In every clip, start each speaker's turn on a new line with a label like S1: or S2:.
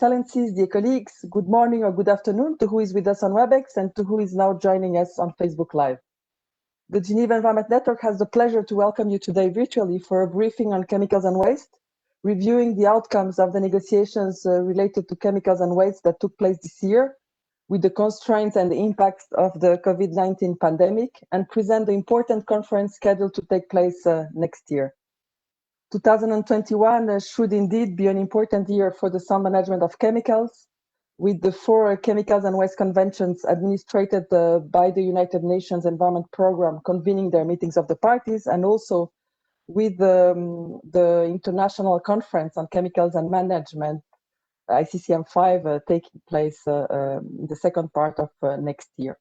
S1: Excellencies, dear colleagues, good morning or good afternoon to who is with us on WebEx and to who is now joining us on Facebook Live. The Geneva Environment Network has the pleasure to welcome you today virtually for a briefing on chemicals and waste, reviewing the outcomes of the negotiations related to chemicals and waste that took place this year, with the constraints and the impacts of the COVID-19 pandemic, and present the important conference scheduled to take place next year. 2021 should indeed be an important year for the sound management of chemicals, with the 4 chemicals and waste conventions administered by the United Nations Environment Programme convening their meetings of the parties, and also with the International Conference on Chemicals and Management, ICCM5, taking place in the second part of next year.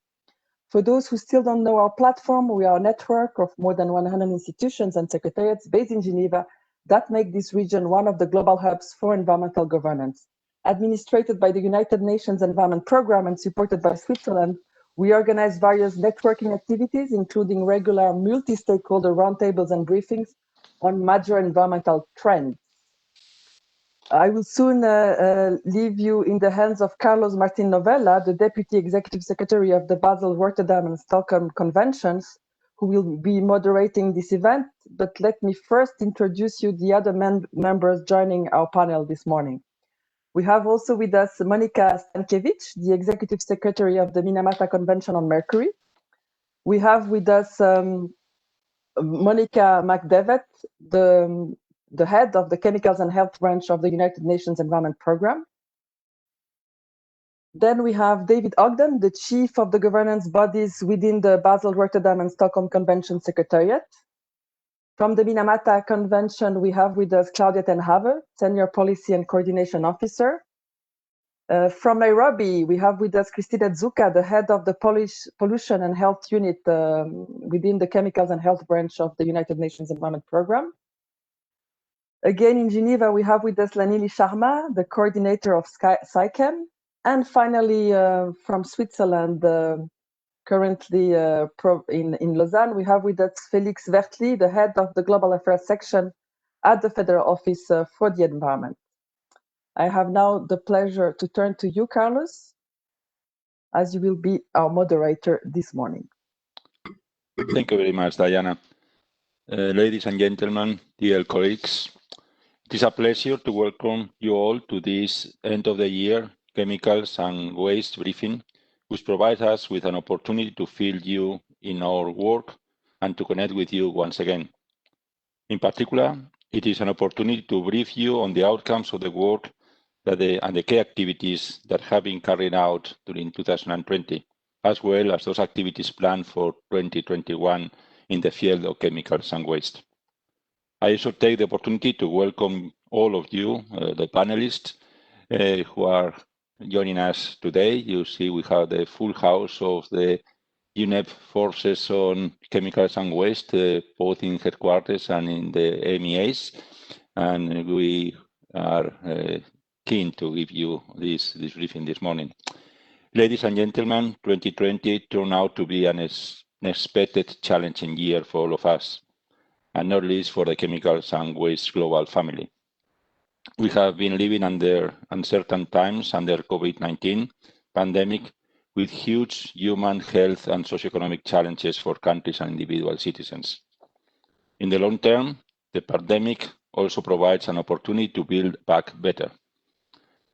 S1: For those who still don't know our platform, we are a network of more than 100 institutions and secretariats based in Geneva that make this region one of the global hubs for environmental governance. Administered by the United Nations Environment Programme and supported by Switzerland, we organize various networking activities, including regular multi-stakeholder roundtables and briefings on major environmental trends. I will soon leave you in the hands of Carlos Martin Novella, the Deputy Executive Secretary of the Basel, Rotterdam and Stockholm Conventions, who will be moderating this event. But let me first introduce you the other members joining our panel this morning. We have also with us Monika Stankiewicz, the Executive Secretary of the Minamata Convention on Mercury. We have with us Monica McDevitt, the head of the Chemicals and Health branch of the United Nations Environment Programme. Then we have David Ogden, the chief of the governance bodies within the Basel, Rotterdam and Stockholm Convention Secretariat. From the Minamata Convention, we have with us Claudia ten Haver, Senior Policy and Coordination Officer. From Nairobi, we have with us Christina Zuka, the head of the Pollution and Health Unit within the Chemicals and Health branch of the United Nations Environment Programme. Again, in Geneva, we have with us Lanili Sharma, the coordinator of SciChem. And finally, from Switzerland, currently in Lausanne, we have with us Felix Wertli, the head of the Global Affairs section at the Federal Office for the Environment. I have now the pleasure to turn to you, Carlos, as you will be our moderator this morning.
S2: Thank you very much, Diana. Ladies and gentlemen, dear colleagues, it is a pleasure to welcome you all to this end of the year chemicals and waste briefing, which provides us with an opportunity to fill you in our work and to connect with you once again. In particular, it is an opportunity to brief you on the outcomes of the work and the key activities that have been carried out during 2020, as well as those activities planned for 2021 in the field of chemicals and waste. I also take the opportunity to welcome all of you, the panelists who are joining us today. You see we have the full house of the UNEP forces on chemicals and waste, both in headquarters and in the MEAs. And we are keen to give you this briefing this morning. Ladies and gentlemen, 2020 turned out to be an unexpected, challenging year for all of us, and not least for the chemicals and waste global family. We have been living under uncertain times under COVID-19 pandemic with huge human health and socioeconomic challenges for countries and individual citizens. In the long term, the pandemic also provides an opportunity to build back better.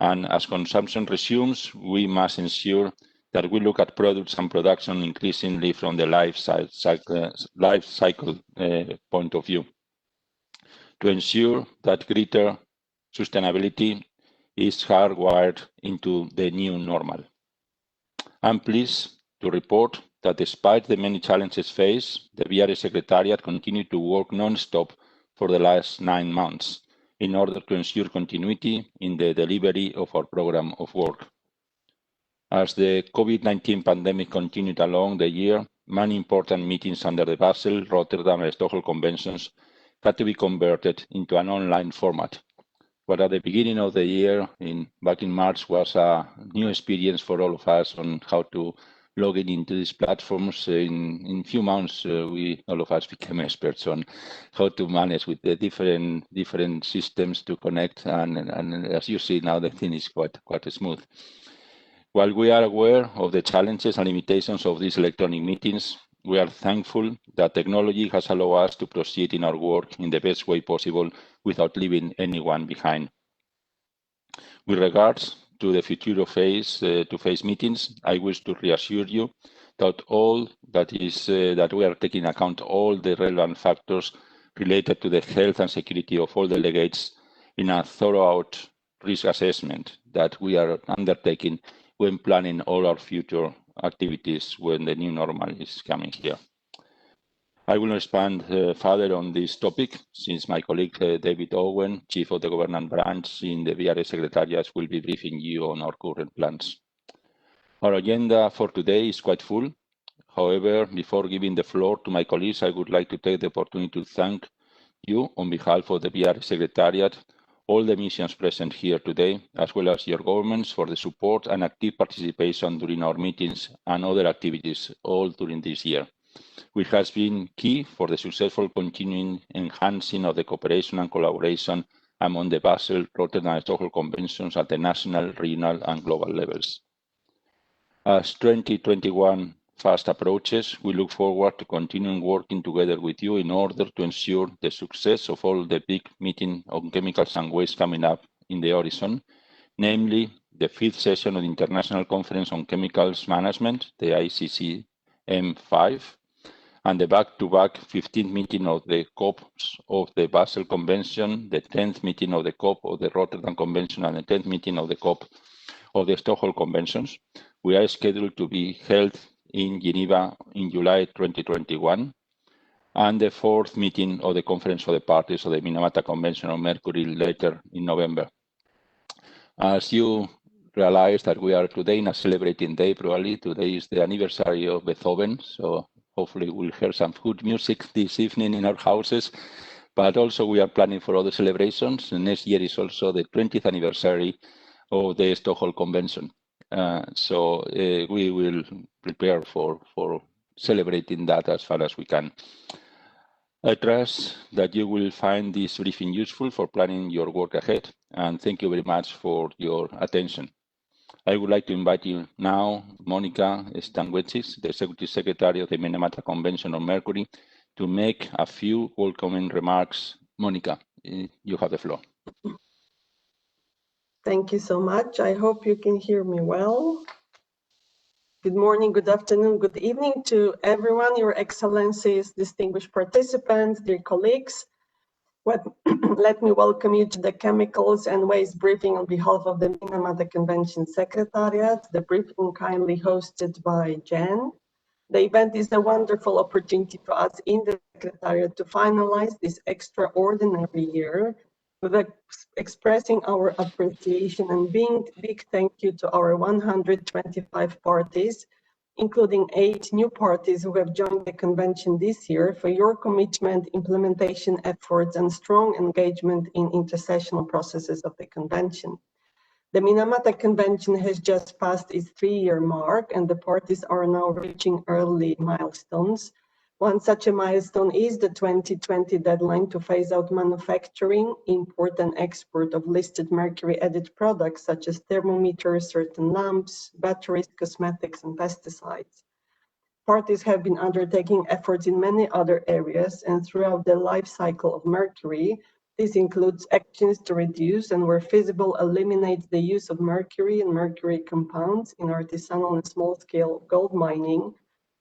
S2: And as consumption resumes, we must ensure that we look at products and production increasingly from the life cycle point of view to ensure that greater sustainability is hardwired into the new normal. I'm pleased to report that despite the many challenges faced, the VRA Secretariat continued to work non-stop for the last 9 months in order to ensure continuity in the delivery of our program of work. As the COVID-19 pandemic continued along the year, many important meetings under the Basel, Rotterdam and Stockholm Conventions had to be converted into an online format. What at the beginning of the year, back in March, was a new experience for all of us on how to logging into these platforms. In few months, all of us became experts on how to manage with the different systems to connect, and as you see now, the thing is quite smooth. While we are aware of the challenges and limitations of these electronic meetings, we are thankful that technology has allowed us to proceed in our work in the best way possible without leaving anyone behind. With regards to the future of face-to-face meetings, I wish to reassure you that that we are taking account all the relevant factors related to the health and security of all delegates in a thorough risk assessment that we are undertaking when planning all our future activities when the new normal is coming here. I will expand further on this topic since my colleague David Owen, Chief of the Governance Branch in the VRA Secretariat, will be briefing you on our current plans. Our agenda for today is quite full. However, before giving the floor to my colleagues, I would like to take the opportunity to thank you on behalf of the VRA Secretariat, all the missions present here today, as well as your governments for the support and active participation during our meetings and other activities all during this year, which has been key for the successful continuing enhancing of the cooperation and collaboration among the Basel, Rotterdam and Stockholm Conventions at the national, regional and global levels. As 2021 fast approaches, we look forward to continuing working together with you in order to ensure the success of all the big meetings on chemicals and waste coming up in the horizon, namely the 5th session of the International Conference on Chemicals Management, the ICCM5, and the back-to-back 15th meeting of the COPs of the Basel Convention, the 10th meeting of the COP of the Rotterdam Convention, and the 10th meeting of the COP of the Stockholm Conventions. We are scheduled to be held in Geneva in July 2021, and the 4th meeting of the Conference of the Parties of the Minamata Convention on Mercury later in November. As you realize that we are today in a celebrating day, probably today is the anniversary of Beethoven, so hopefully we'll hear some good music this evening in our houses, but also we are planning for other celebrations. And next year is also the 20th anniversary of the Stockholm Convention. So we will prepare for celebrating that as far as we can. I trust that you will find this briefing useful for planning your work ahead, and thank you very much for your attention. I would like to invite you now, Monica Stanguetsis, the Executive Secretary of the Minamata Convention on Mercury, to make a few welcoming remarks. Monica, you have the floor.
S3: Thank you so much. I hope you can hear me well. Good morning, good afternoon, good evening to everyone, Your Excellencies, distinguished participants, dear colleagues. Let me welcome you to the Chemicals and Waste briefing on behalf of the Minamata Convention Secretariat, the briefing kindly hosted by Jen. The event is a wonderful opportunity for us in the Secretariat to finalize this extraordinary year with expressing our appreciation and big thank you to our 125 parties, including 8 new parties who have joined the convention this year, for your commitment, implementation efforts, and strong engagement in intersessional processes of the convention. The Minamata Convention has just passed its 3-year mark, and the parties are now reaching early milestones. One such a milestone is the 2020 deadline to phase out manufacturing, import, and export of listed mercury-added products such as thermometers, certain lamps, batteries, cosmetics, and pesticides. Parties have been undertaking efforts in many other areas and throughout the life cycle of mercury. This includes actions to reduce and, where feasible, eliminate the use of mercury and mercury compounds in artisanal and small-scale gold mining,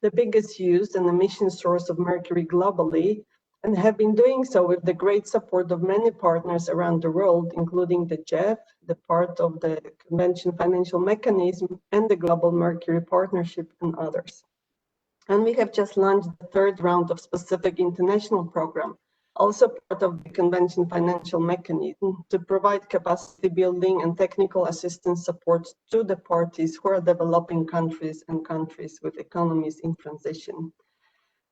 S3: the biggest used and emission source of mercury globally, and have been doing so with the great support of many partners around the world, including the GEF, the part of the Convention Financial Mechanism, and the Global Mercury Partnership, and others. And we have just launched the 3rd round of specific international program, also part of the Convention Financial Mechanism, to provide capacity building and technical assistance support to the parties who are developing countries and countries with economies in transition.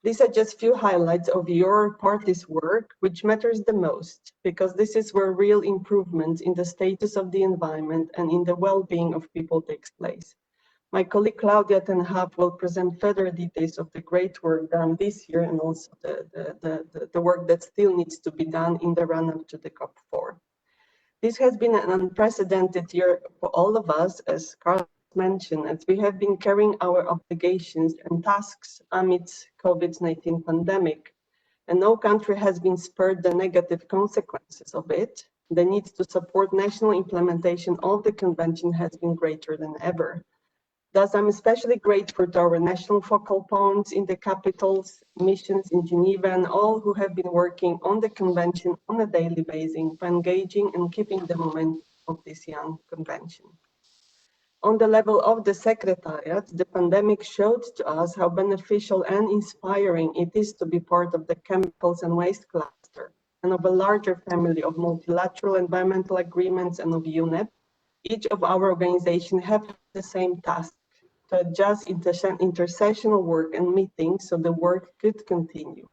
S3: These are just few highlights of your party's work, which matters the most, because this is where real improvements in the status of the environment and in the well-being of people takes place. My colleague Claudia ten Haf will present further details of the great work done this year and also the work that still needs to be done in the run-up to the COP4. This has been an unprecedented year for all of us, as Carlos mentioned, as we have been carrying our obligations and tasks amidst COVID-19 pandemic, and no country has been spared the negative consequences of it. The need to support national implementation of the convention has been greater than ever. Thus, I'm especially grateful to our national focal points in the capitals, missions in Geneva, and all who have been working on the convention on a daily basis, engaging and keeping the momentum of this young convention. On the level of the Secretariat, the pandemic showed to us how beneficial and inspiring it is to be part of the chemicals and waste cluster and of a larger family of multilateral environmental agreements and of UNEP. Each of our organizations have the same task: to adjust intersessional work and meetings so the work could continue.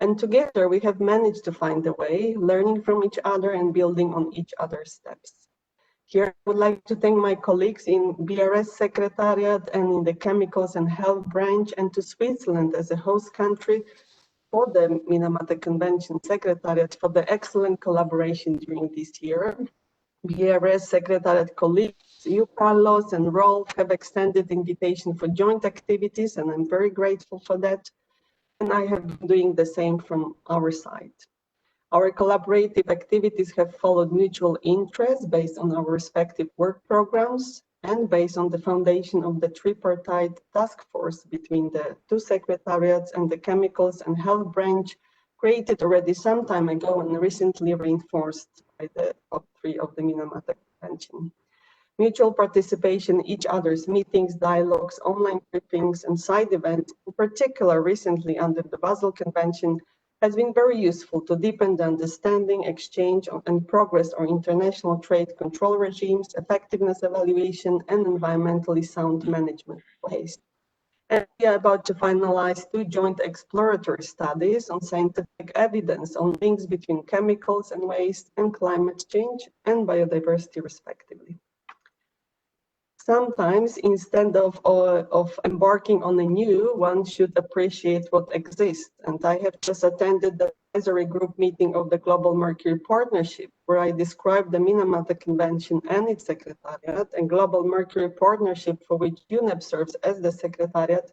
S3: And together we have managed to find a way, learning from each other and building on each other's steps. Here I would like to thank my colleagues in BRS Secretariat and in the Chemicals and Health branch, and to Switzerland as a host country for the Minamata Convention Secretariat for the excellent collaboration during this year. BRS Secretariat colleagues, you, Carlos and Rolf, have extended invitation for joint activities, and I'm very grateful for that. And I have been doing the same from our side. Our collaborative activities have followed mutual interests based on our respective work programs and based on the foundation of the tripartite task force between the two secretariats and the Chemicals and Health branch, created already some time ago and recently reinforced by the COP3 of the Minamata Convention. Mutual participation in each other's meetings, dialogues, online briefings, and side events, in particular recently under the Basel Convention, has been very useful to deepen the understanding, exchange, and progress on international trade control regimes, effectiveness evaluation, and environmentally sound management of waste. And we are about to finalize 2 joint exploratory studies on scientific evidence on links between chemicals and waste and climate change and biodiversity, respectively. Sometimes, instead of embarking on a new, one should appreciate what exists. And I have just attended the advisory group meeting of the Global Mercury Partnership, where I described the Minamata Convention and its Secretariat, and Global Mercury Partnership, for which UNEP serves as the Secretariat,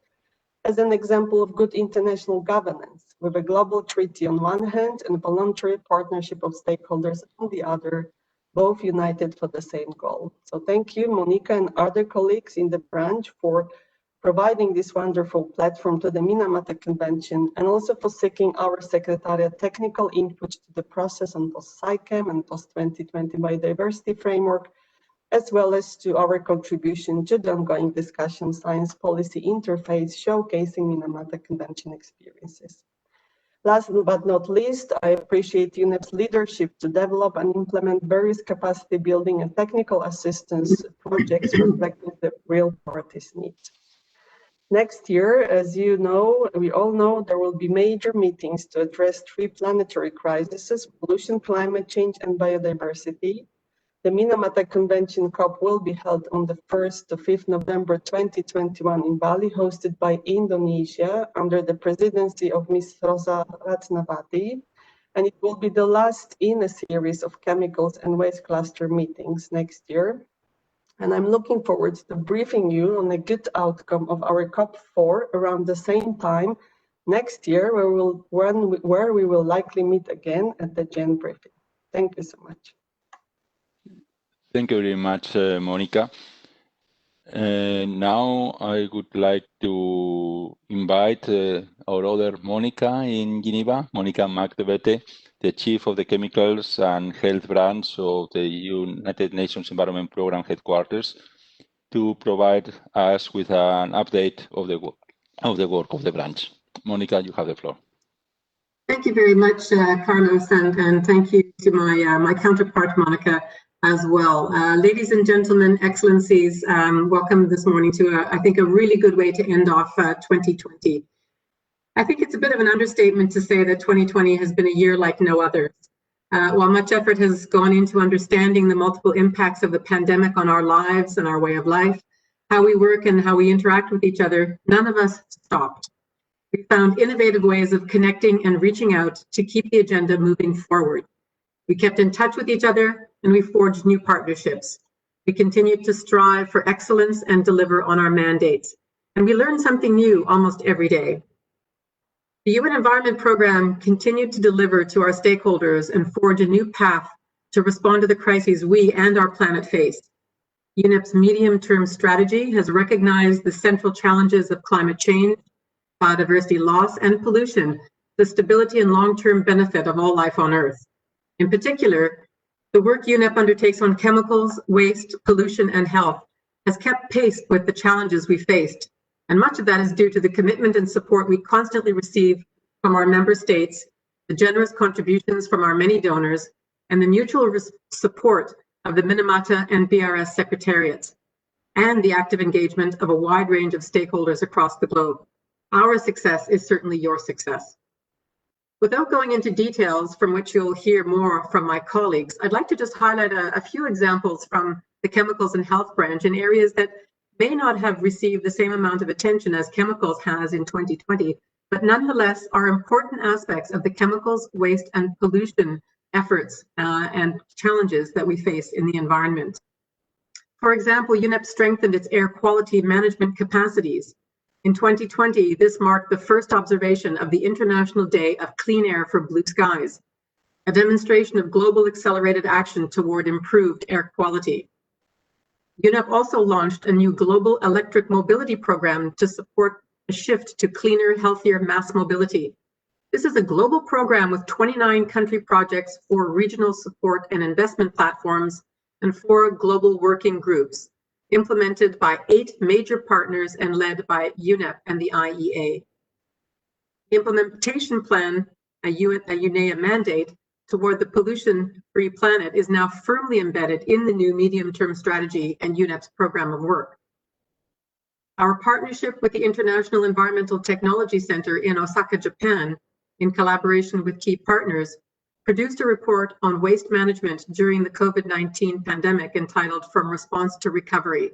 S3: as an example of good international governance, with a global treaty on one hand and a voluntary partnership of stakeholders on the other, both united for the same goal. So thank you, Monica and other colleagues in the branch, for providing this wonderful platform to the Minamata Convention, and also for seeking our Secretariat technical input to the process on post-SciChem and post-2020 biodiversity framework, as well as to our contribution to the ongoing discussion science policy interface showcasing Minamata Convention experiences. Last but not least, I appreciate UNEP's leadership to develop and implement various capacity building and technical assistance projects reflecting the real parties' needs. Next year, as you know, we all know, there will be major meetings to address 3 planetary crises: pollution, climate change, and biodiversity. The Minamata Convention COP will be held on the 1st to 5th November 2021 in Bali, hosted by Indonesia under the presidency of Ms. Rosa Ratnavati, and it will be the last in a series of chemicals and waste cluster meetings next year. And I'm looking forward to briefing you on a good outcome of our COP4 around the same time next year, where we will likely meet again at the Gen briefing. Thank you so much.
S2: Thank you very much, Monica. Now I would like to invite our other Monica in Geneva, Monica Magdebete, the Chief of the Chemicals and Health Branch of the United Nations Environment Programme headquarters, to provide us with an update of the work of the branch. Monica, you have the floor.
S4: Thank you very much, Carlos, and thank you to my counterpart, Monica, as well. Ladies and gentlemen, excellencies, welcome this morning to, I think, a really good way to end off 2020. I think it's a bit of an understatement to say that 2020 has been a year like no others. While much effort has gone into understanding the multiple impacts of the pandemic on our lives and our way of life, how we work and how we interact with each other, none of us stopped. We found innovative ways of connecting and reaching out to keep the agenda moving forward. We kept in touch with each other and we forged new partnerships. We continued to strive for excellence and deliver on our mandates. And we learned something new almost every day. The UN Environment Programme continued to deliver to our stakeholders and forge a new path to respond to the crises we and our planet faced. UNEP's medium-term strategy has recognized the central challenges of climate change, biodiversity loss, and pollution, the stability and long-term benefit of all life on Earth. In particular, the work UNEP undertakes on chemicals, waste, pollution, and health has kept pace with the challenges we faced, and much of that is due to the commitment and support we constantly receive from our member states, the generous contributions from our many donors, and the mutual support of the Minamata and BRS secretariats, and the active engagement of a wide range of stakeholders across the globe. Our success is certainly your success. Without going into details from which you'll hear more from my colleagues, I'd like to just highlight a few examples from the chemicals and health branch in areas that may not have received the same amount of attention as chemicals has in 2020, but nonetheless are important aspects of the chemicals, waste, and pollution efforts and challenges that we face in the environment. For example, UNEP strengthened its air quality management capacities. In 2020, this marked the first observation of the International Day of Clean Air for Blue Skies, a demonstration of global accelerated action toward improved air quality. UNEP also launched a new global electric mobility program to support a shift to cleaner, healthier mass mobility. This is a global program with 29 country projects, 4 regional support and investment platforms, and 4 global working groups, implemented by 8 major partners and led by UNEP and the IEA. The implementation plan, a UNEA mandate toward the pollution-free planet, is now firmly embedded in the new medium-term strategy and UNEP's program of work. Our partnership with the International Environmental Technology Center in Osaka, Japan, in collaboration with key partners, produced a report on waste management during the COVID-19 pandemic entitled From Response to Recovery.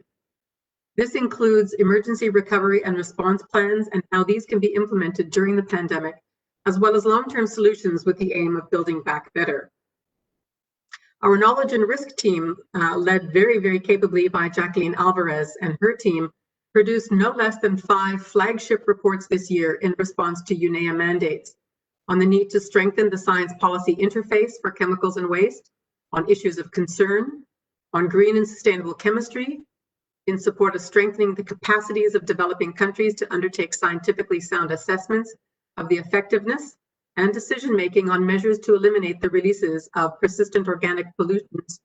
S4: This includes emergency recovery and response plans and how these can be implemented during the pandemic, as well as long-term solutions with the aim of building back better. Our knowledge and risk team, led very capably by Jacqueline Alvarez and her team, produced no less than 5 flagship reports this year in response to UNEA mandates on the need to strengthen the science policy interface for chemicals and waste, on issues of concern, on green and sustainable chemistry, in support of strengthening the capacities of developing countries to undertake scientifically sound assessments of the effectiveness and decision-making on measures to eliminate the releases of persistent organic pollutants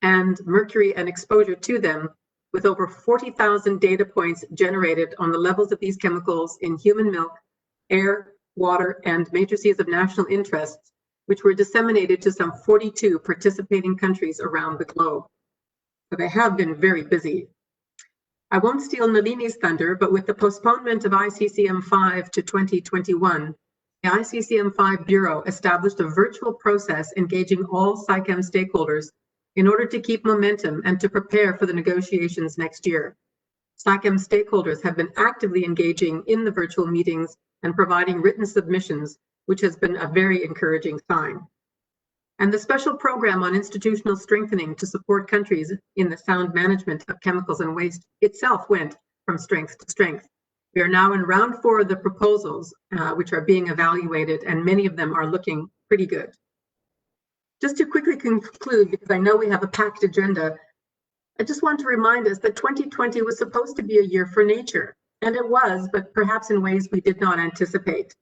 S4: and mercury and exposure to them, with over 40,000 data points generated on the levels of these chemicals in human milk, air, water, and matrices of national interest, which were disseminated to some 42 participating countries around the globe. So they have been very busy. I won't steal Nalini's thunder, but with the postponement of ICCM5 to 2021, the ICCM5 Bureau established a virtual process engaging all SciChem stakeholders in order to keep momentum and to prepare for the negotiations next year. SciChem stakeholders have been actively engaging in the virtual meetings and providing written submissions, which has been a very encouraging sign. And the special program on institutional strengthening to support countries in the sound management of chemicals and waste itself went from strength to strength. We are now in round 4 of the proposals, which are being evaluated, and many of them are looking pretty good. Just to quickly conclude, because I know we have a packed agenda, I just want to remind us that 2020 was supposed to be a year for nature, and it was, but perhaps in ways we did not anticipate.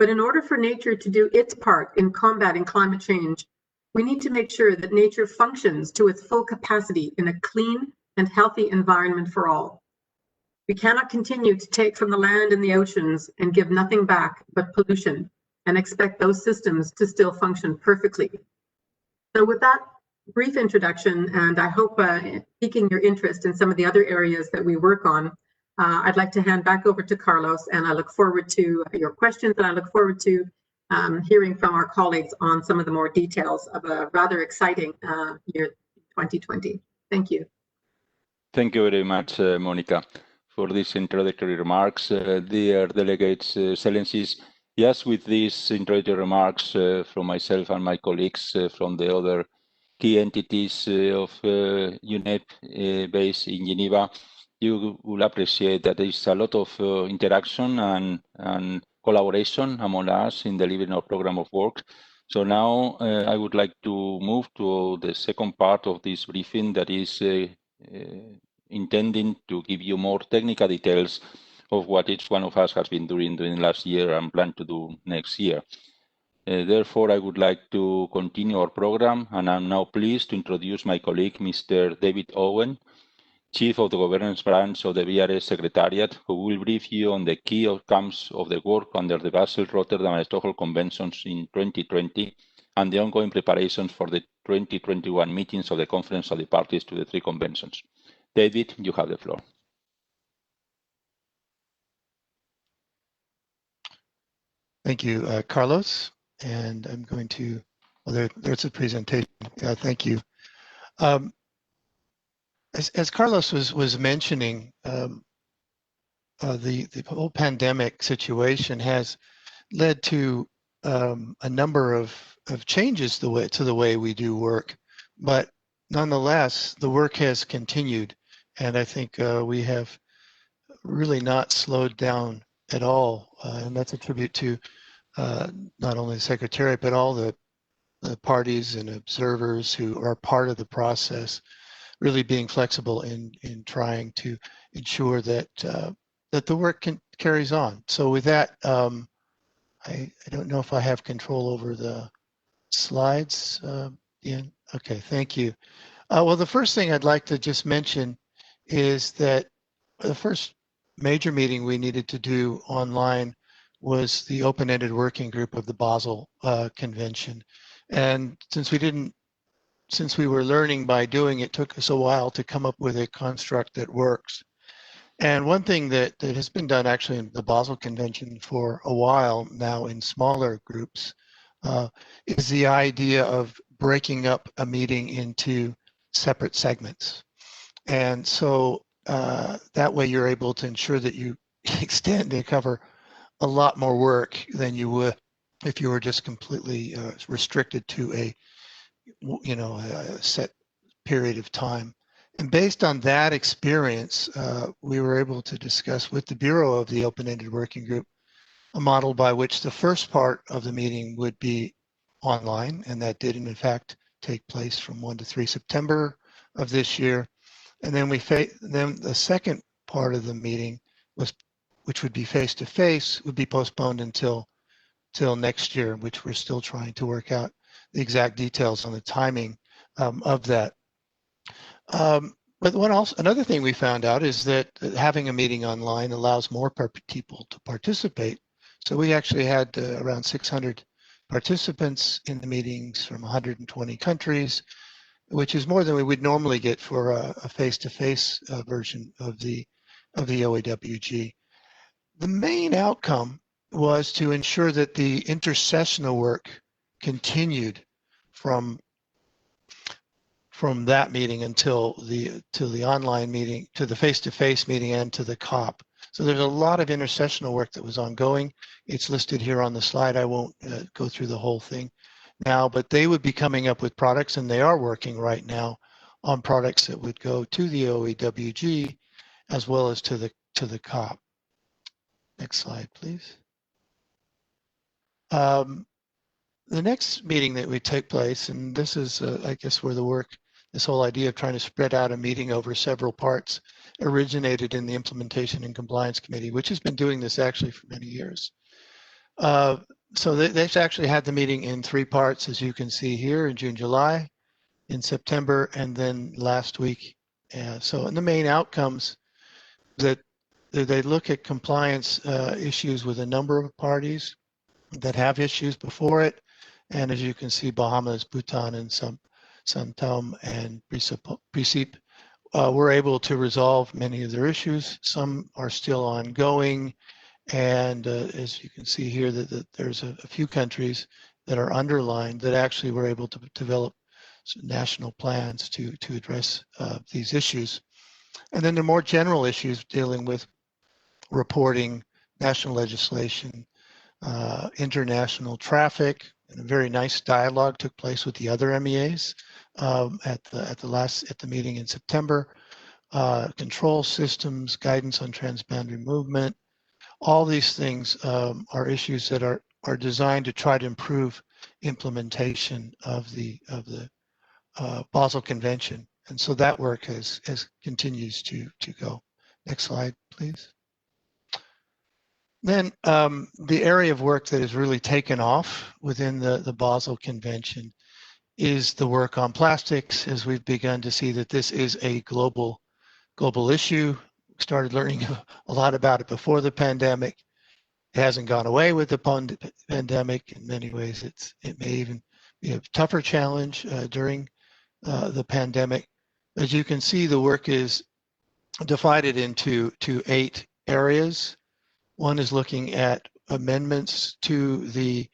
S4: But in order for nature to do its part in combating climate change, we need to make sure that nature functions to its full capacity in a clean and healthy environment for all. We cannot continue to take from the land and the oceans and give nothing back but pollution and expect those systems to still function perfectly. So with that brief introduction, and I hope piquing your interest in some of the other areas that we work on, I'd like to hand back over to Carlos, and I look forward to your questions, and I look forward to hearing from our colleagues on some of the more details of a rather exciting year 2020. Thank you.
S2: Thank you very much, Monica, for these introductory remarks. Dear delegates, excellencies, yes, with these introductory remarks from myself and my colleagues from the other key entities of UNEP based in Geneva, you will appreciate that there is a lot of interaction and collaboration among us in delivering our program of work. So now I would like to move to the second part of this briefing, that is intending to give you more technical details of what each one of us has been doing during last year and plan to do next year. Therefore, I would like to continue our program, and I'm now pleased to introduce my colleague, Mr. David Owen, Chief of the Governance Branch of the VRS Secretariat, who will brief you on the key outcomes of the work under the Basel, Rotterdam, and Stockholm Conventions in 2020 and the ongoing preparations for the 2021 meetings of the Conference of the Parties to the three conventions. David, you have the floor.
S5: Thank you, Carlos. And I'm going to, well, there's a presentation. Thank you. As Carlos was mentioning, the whole pandemic situation has led to a number of changes to the way we do work, but nonetheless, the work has continued, and I think we have really not slowed down at all, and that's a tribute to not only the Secretariat, but all the parties and observers who are part of the process, really being flexible in trying to ensure that that the work carries on. So with that, I don't know if I have control over the slides, Ian. Okay, thank you. Well, the first thing I'd like to just mention is that the first major meeting we needed to do online was the open-ended working group of the Basel Convention. And since we were learning by doing, it took us a while to come up with a construct that works. And one thing that has been done actually in the Basel Convention for a while now in smaller groups is the idea of breaking up a meeting into separate segments. And so that way you're able to ensure that you extend and cover a lot more work than you would if you were just completely restricted to a set period of time. And based on that experience, we were able to discuss with the Bureau of the Open-Ended Working Group a model by which the first part of the meeting would be online, and that did in fact take place from 1 to 3 September of this year. And then then the second part of the meeting which would be face-to-face, would be postponed until next year, which we're still trying to work out the exact details on the timing of that. But another thing we found out is that having a meeting online allows more people to participate. So we actually had around 600 participants in the meetings from 120 countries, which is more than we would normally get for a face-to-face version of the OAWG. The main outcome was to ensure that the intersessional work continued from that meeting until the online meeting, to the face-to-face meeting, and to the COP. So there's a lot of intersessional work that was ongoing. It's listed here on the slide. I won't go through the whole thing now, but they would be coming up with products, and they are working right now on products that would go to the OAWG as well as to the COP. Next slide, please. The next meeting that would take place, and this is, I guess, where the work, this whole idea of trying to spread out a meeting over several parts originated in the Implementation and Compliance Committee, which has been doing this actually for many years. So they've actually had the meeting in 3 parts, as you can see here, in June, July, in September, and then last week. So in the main outcomes, that they look at compliance issues with a number of parties that have issues before it. And as you can see, Bahamas, Bhutan, and Tom and Principe were able to resolve many of their issues. Some are still ongoing. And as you can see here, that there's a few countries that are underlined that actually were able to develop some national plans to address these issues. And then the more general issues dealing with reporting, national legislation, international traffic, and a very nice dialogue took place with the other MEAs at the meeting in September. Control systems, guidance on transboundary movement. All these things are issues that are designed to try to improve implementation of the Basel Convention, and so that work has continues to go. Next slide, please. Then the area of work that has really taken off within the Basel Convention is the work on plastics, as we've begun to see that this is a global issue. We started learning a lot about it before the pandemic. It hasn't gone away with the pandemic. In many ways, it may even be a tougher challenge during the pandemic. As you can see, the work is divided into 8 areas. One is looking at amendments to the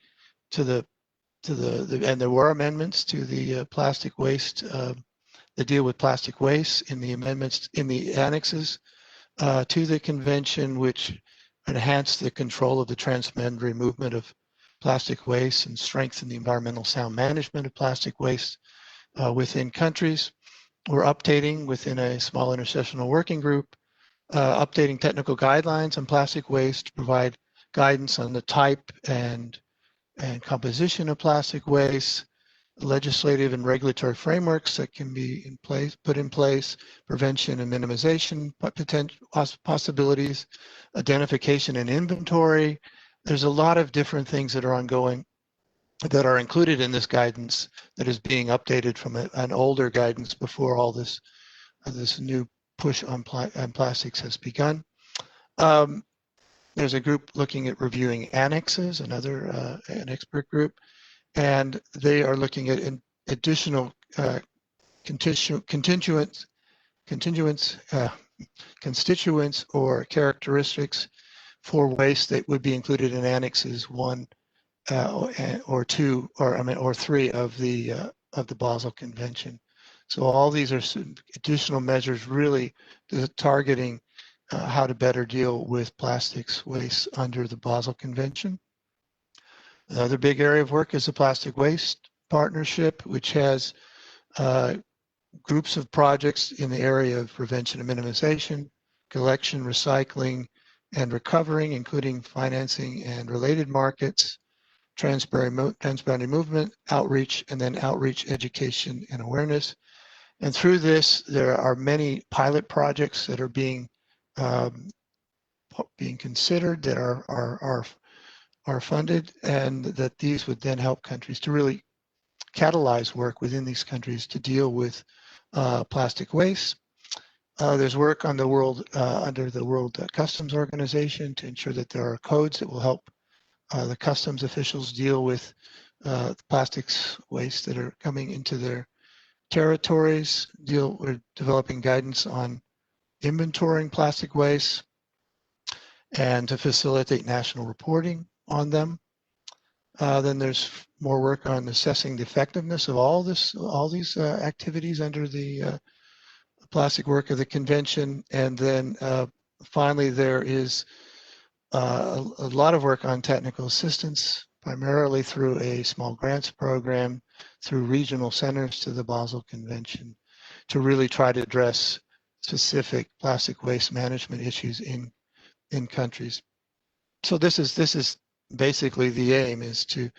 S5: and there were amendments to the plastic waste, the deal with plastic waste in the amendments in the annexes to the convention, which enhance the control of the transboundary movement of plastic waste and strengthen the environmental sound management of plastic waste within countries. We're updating within a small intersessional working group, updating technical guidelines on plastic waste to provide guidance on the type and composition of plastic waste, legislative and regulatory frameworks that can be put in place, prevention and minimization potential possibilities, identification and inventory. There's a lot of different things that are ongoing that are included in this guidance that is being updated from an older guidance before all this new push on plastics has begun. There's a group looking at reviewing annexes, an expert group, and they are looking at additional constituents or characteristics for waste that would be included in annexes 1 or 2 or 3 of the Basel Convention. So all these are some additional measures really targeting how to better deal with plastics waste under the Basel Convention. Another big area of work is the Plastic Waste Partnership, which has groups of projects in the area of prevention and minimization, collection, recycling, and recovering, including financing and related markets, transboundary movement, outreach, and then outreach, education, and awareness. And through this, there are many pilot projects that are being considered that are funded, and that these would then help countries to really catalyze work within these countries to deal with plastic waste. There's work on the world under the World Customs Organization to ensure that there are codes that will help the customs officials deal with plastics waste that are coming into their territories. We're developing guidance on inventorying plastic waste and to facilitate national reporting on them. Then there's more work on assessing the effectiveness of all these activities under the plastic work of the convention. And then finally, there is a lot of work on technical assistance, primarily through a small grants program, through regional centers to the Basel Convention, to really try to address specific plastic waste management issues in countries. So this is basically the aim, is to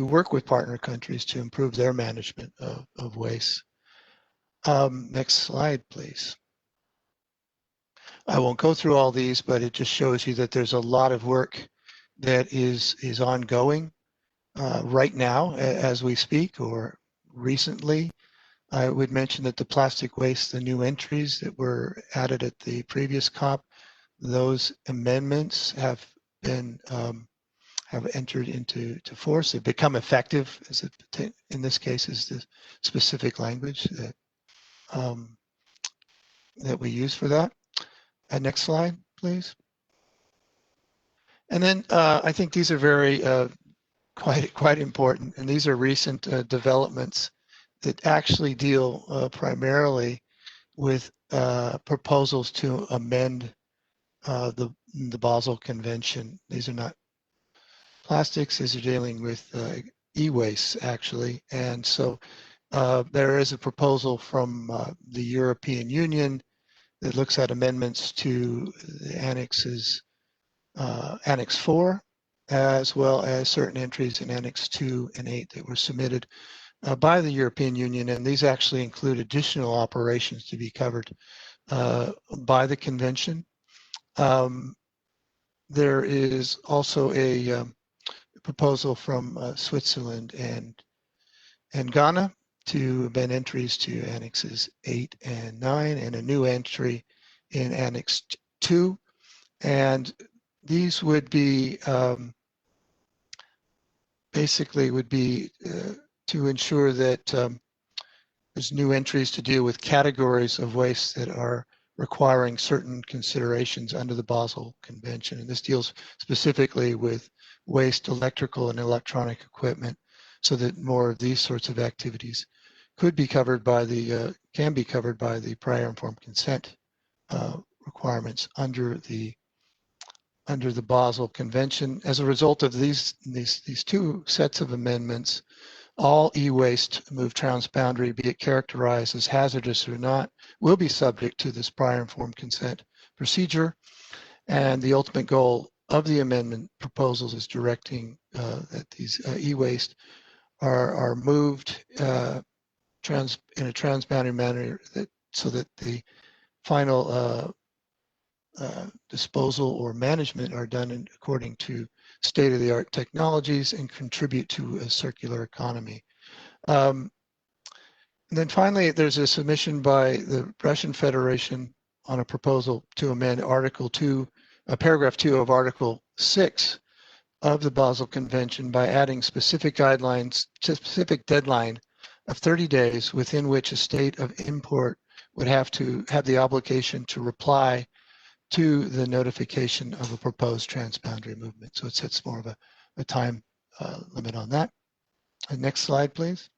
S5: work with partner countries to improve their management of waste. Next slide, please. I won't go through all these, but it just shows you that there's a lot of work that is ongoing right now as we speak, or recently. I would mention that the plastic waste, the new entries that were added at the previous COP, those amendments have been have entered into force. They've become effective, as in this case is the specific language that that we use for that. Next slide, please. And then I think these are very quite important, and these are recent developments that actually deal primarily with proposals to amend the Basel Convention. These are not plastics, these are dealing with e-waste actually. And so there is a proposal from the European Union that looks at amendments to the annexes, Annex 4, as well as certain entries in Annex 2 and 8 that were submitted by the European Union. And these actually include additional operations to be covered by the convention. There is also a proposal from Switzerland and Ghana to amend entries to Annexes 8 and 9 and a new entry in Annex 2. And these would be basically would be to ensure that there's new entries to deal with categories of waste that are requiring certain considerations under the Basel Convention. And this deals specifically with waste, electrical and electronic equipment, so that more of these sorts of activities could be covered by the, can be covered by the prior informed consent requirements under the Basel Convention. As a result of these two sets of amendments, all e-waste moved transboundary, be it characterized as hazardous or not, will be subject to this prior informed consent procedure. And the ultimate goal of the amendment proposals is directing that these e-waste are moved in a transboundary manner, so that the final disposal or management are done according to state-of-the-art technologies and contribute to a circular economy. And then finally, there's a submission by the Russian Federation on a proposal to amend Article 2, Paragraph 2 of Article 6 of the Basel Convention by adding specific guidelines to specific deadline of 30 days within which a state of import would have to have the obligation to reply to the notification of a proposed transboundary movement. So it sets more of a time limit on that. And next slide, please.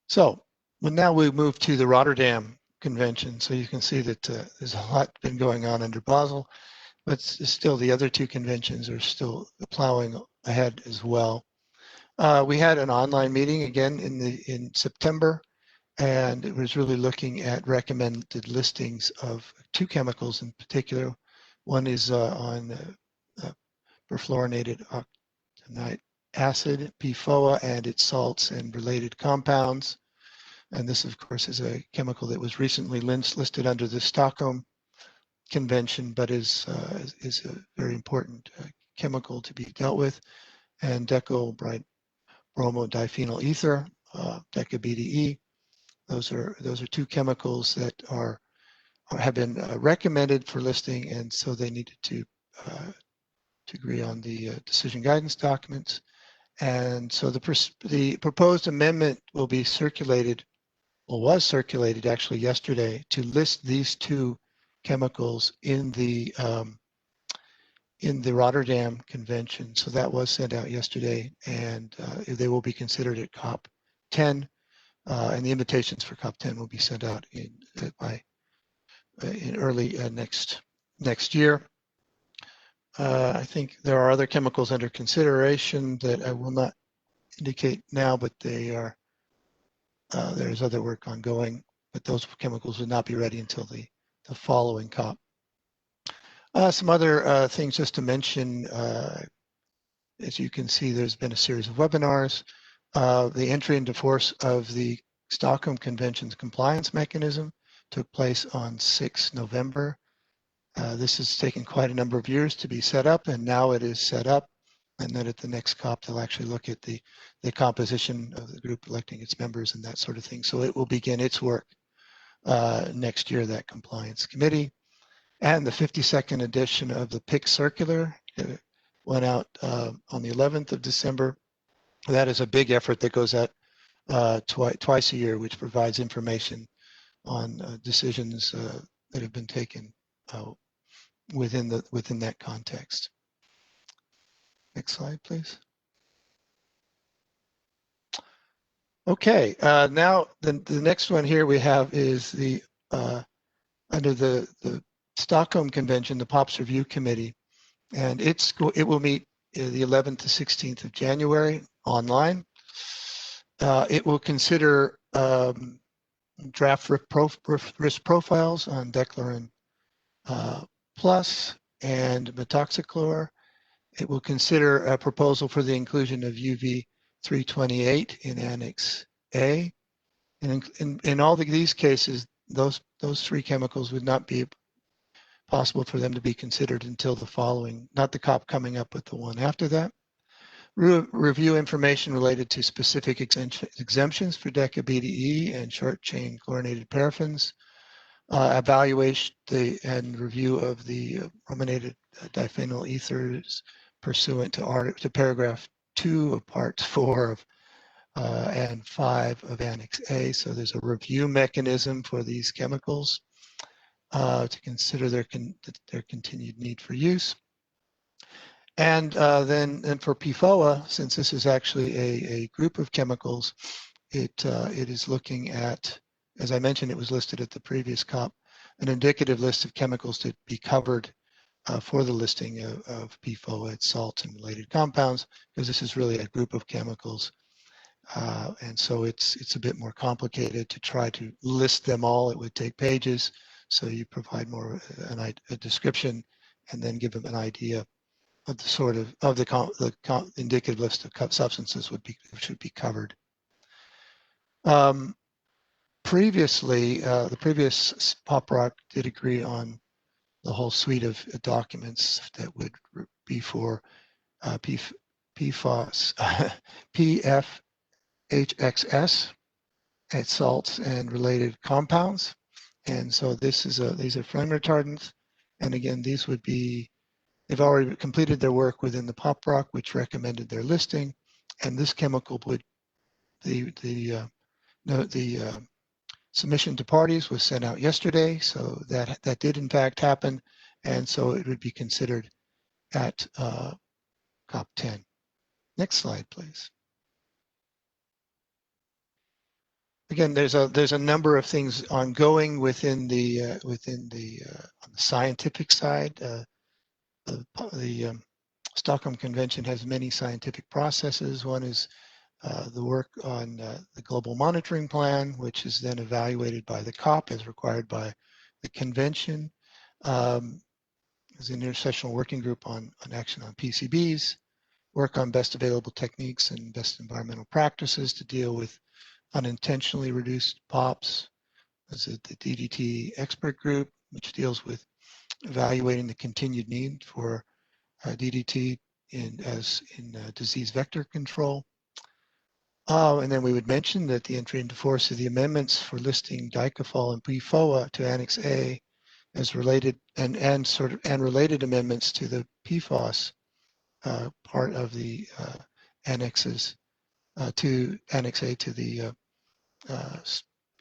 S5: So now we move to the Rotterdam Convention. So you can see that there's a lot been going on under Basel, but still the other two conventions are still plowing ahead as well. We had an online meeting again in September, and it was really looking at recommended listings of two chemicals in particular. One is on perfluorinated octanoic acid, PFOA, and its salts and related compounds. And this, of course, is a chemical that was recently listed under the Stockholm Convention, but is a very important chemical to be dealt with. And deco-bromodiphenyl ether, deca-BDE. Those are two chemicals that have been recommended for listing, and so they needed to agree on the decision guidance documents. And so the proposed amendment will be circulated, or was circulated actually yesterday, to list these two chemicals in the Rotterdam Convention. So that was sent out yesterday, and they will be considered at COP10. And the invitations for COP10 will be sent out in early next year. I think there are other chemicals under consideration that I will not indicate now, but they are there's other work ongoing, but those chemicals would not be ready until the following COP. Some other things just to mention. As you can see, there's been a series of webinars. The entry into force of the Stockholm Convention's compliance mechanism took place on 6 November. This has taken quite a number of years to be set up, and now it is set up. And then at the next COP, they'll actually look at the composition of the group electing its members and that sort of thing. So it will begin its work next year, that compliance committee. And the 52nd edition of the PIC circular went out on the 11th of December. That is a big effort that goes out twice a year, which provides information on decisions that have been taken within that context. Next slide, please. Okay, now the next one here we have is the under the Stockholm Convention, the POPs Review Committee, and it will meet the 11th to 16th of January online. It will consider draft risk profiles on Declarin Plus and Metoxiclor. It will consider a proposal for the inclusion of UV 328 in Annex A. And in all these cases, those three chemicals would not be possible for them to be considered until the following, not the COP coming up, but the one after that. Review information related to specific exemptions for Deca-BDE and short-chain chlorinated paraffins. Evaluate and review of the brominated diphenyl ethers pursuant to paragraph 2 of parts 4 of and 5 of Annex A. So there's a review mechanism for these chemicals to consider their continued need for use. And then for PFOA, since this is actually a group of chemicals, it is looking at, as I mentioned, it was listed at the previous COP, an indicative list of chemicals to be covered for the listing of PFOA, its salts and related compounds, because this is really a group of chemicals. And so it's a bit more complicated to try to list them all. It would take pages. So you provide more a description and then give them an idea of the sort of the indicative list of substances should be covered. Previously, the previous POPROC did agree on the whole suite of documents that would be for PFOS, PFHXS, and salts and related compounds. And so these are flame retardants. And again, these would be, they've already completed their work within the POPROC, which recommended their listing. And this chemical would, the submission to parties was sent out yesterday. So that did in fact happen. And so it would be considered at COP 10. Next slide, please. Again, there's a number of things ongoing within the on the scientific side. The Stockholm Convention has many scientific processes. One is the work on the global monitoring plan, which is then evaluated by the COP as required by the convention. There's an intersessional working group on action on PCBs, work on best available techniques and best environmental practices to deal with unintentionally reduced POPs. There's the DDT expert group, which deals with evaluating the continued need for DDT in disease vector control. And then we would mention that the entry into force of the amendments for listing dicafol and PFOA to Annex A as related and related amendments to the PFOS part of the annexes to Annex A to the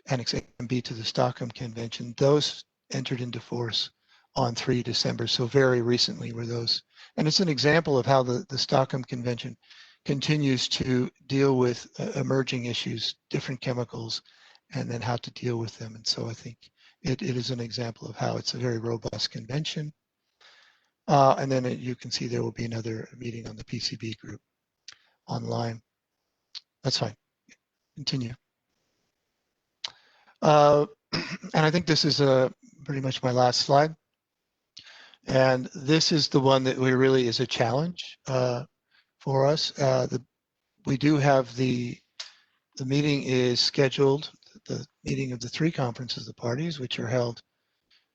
S5: Annex A and B to the Stockholm Convention. Those entered into force on 3 December, so very recently were those. And it's an example of how the Stockholm Convention continues to deal with emerging issues, different chemicals, and then how to deal with them. And so I think it is an example of how it's a very robust convention. And then you can see there will be another meeting on the PCB group online. That's fine. Continue. And I think this is pretty much my last slide. And this is the one that really is a challenge for us. We do have the meeting is scheduled, the meeting of the 3 conferences of the parties, which are held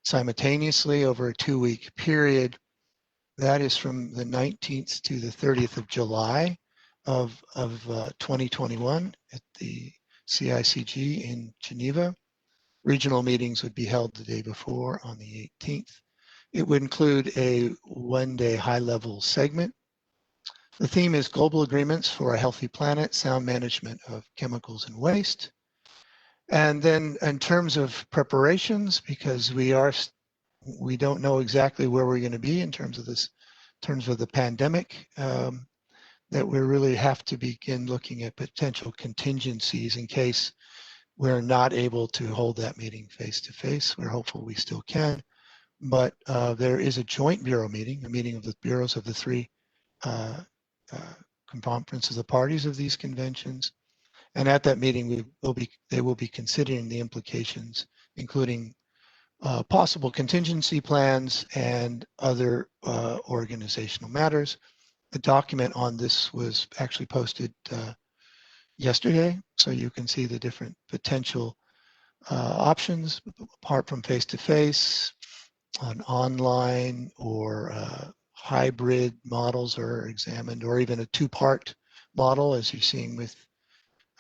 S5: simultaneously over a 2-week period. That is from the 19th to the 30th of July of 2021 at the CICG in Geneva. Regional meetings would be held the day before on the 18th. It would include a 1-day high-level segment. The theme is Global Agreements for a Healthy Planet, Sound Management of Chemicals and Waste. And then in terms of preparations, because we don't know exactly where we're going to be in terms of the pandemic, that we really have to begin looking at potential contingencies in case we're not able to hold that meeting face-to-face. We're hopeful we still can, but there is a joint bureau meeting, a meeting of the bureaus of the three conferences of parties of these conventions. And at that meeting, they will be considering the implications, including possible contingency plans and other organizational matters. The document on this was actually posted yesterday, so you can see the different potential options, apart from face-to-face, on online or hybrid models are examined, or even a two-part model, as you're seeing with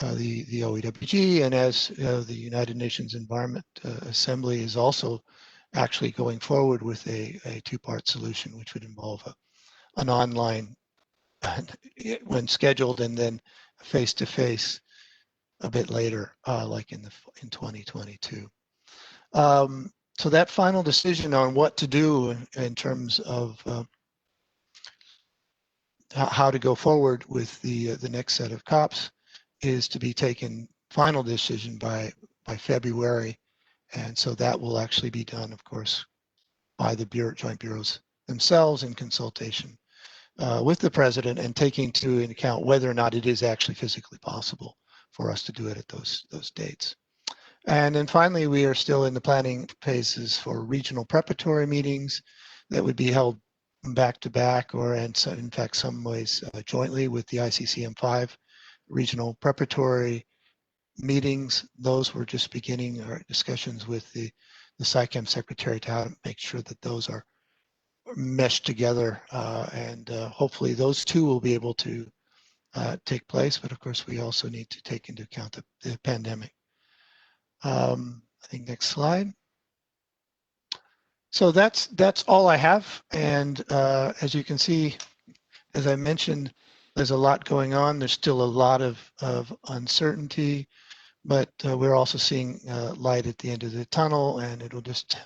S5: the OEWG, and as the United Nations Environment Assembly is also actually going forward with a two-part solution, which would involve an online when scheduled, and then face-to-face a bit later, like in 2022. So that final decision on what to do in terms of how to go forward with the next set of COPs is to be taken, final decision by February, and so that will actually be done, of course, by the joint bureaus themselves in consultation with the president, and taking into account whether or not it is actually physically possible for us to do it at those dates. And then finally, we are still in the planning phases for regional preparatory meetings that would be held back to back, or in fact some ways jointly with the ICCM5 regional preparatory meetings. Those were just beginning our discussions with the SciChem secretary to how to make sure that those are meshed together, and hopefully those two will be able to take place. But of course, we also need to take into account the pandemic. I think next slide. So that's all I have, and as you can see, as I mentioned, there's a lot going on. There's still a lot of uncertainty, but we're also seeing light at the end of the tunnel, and it'll just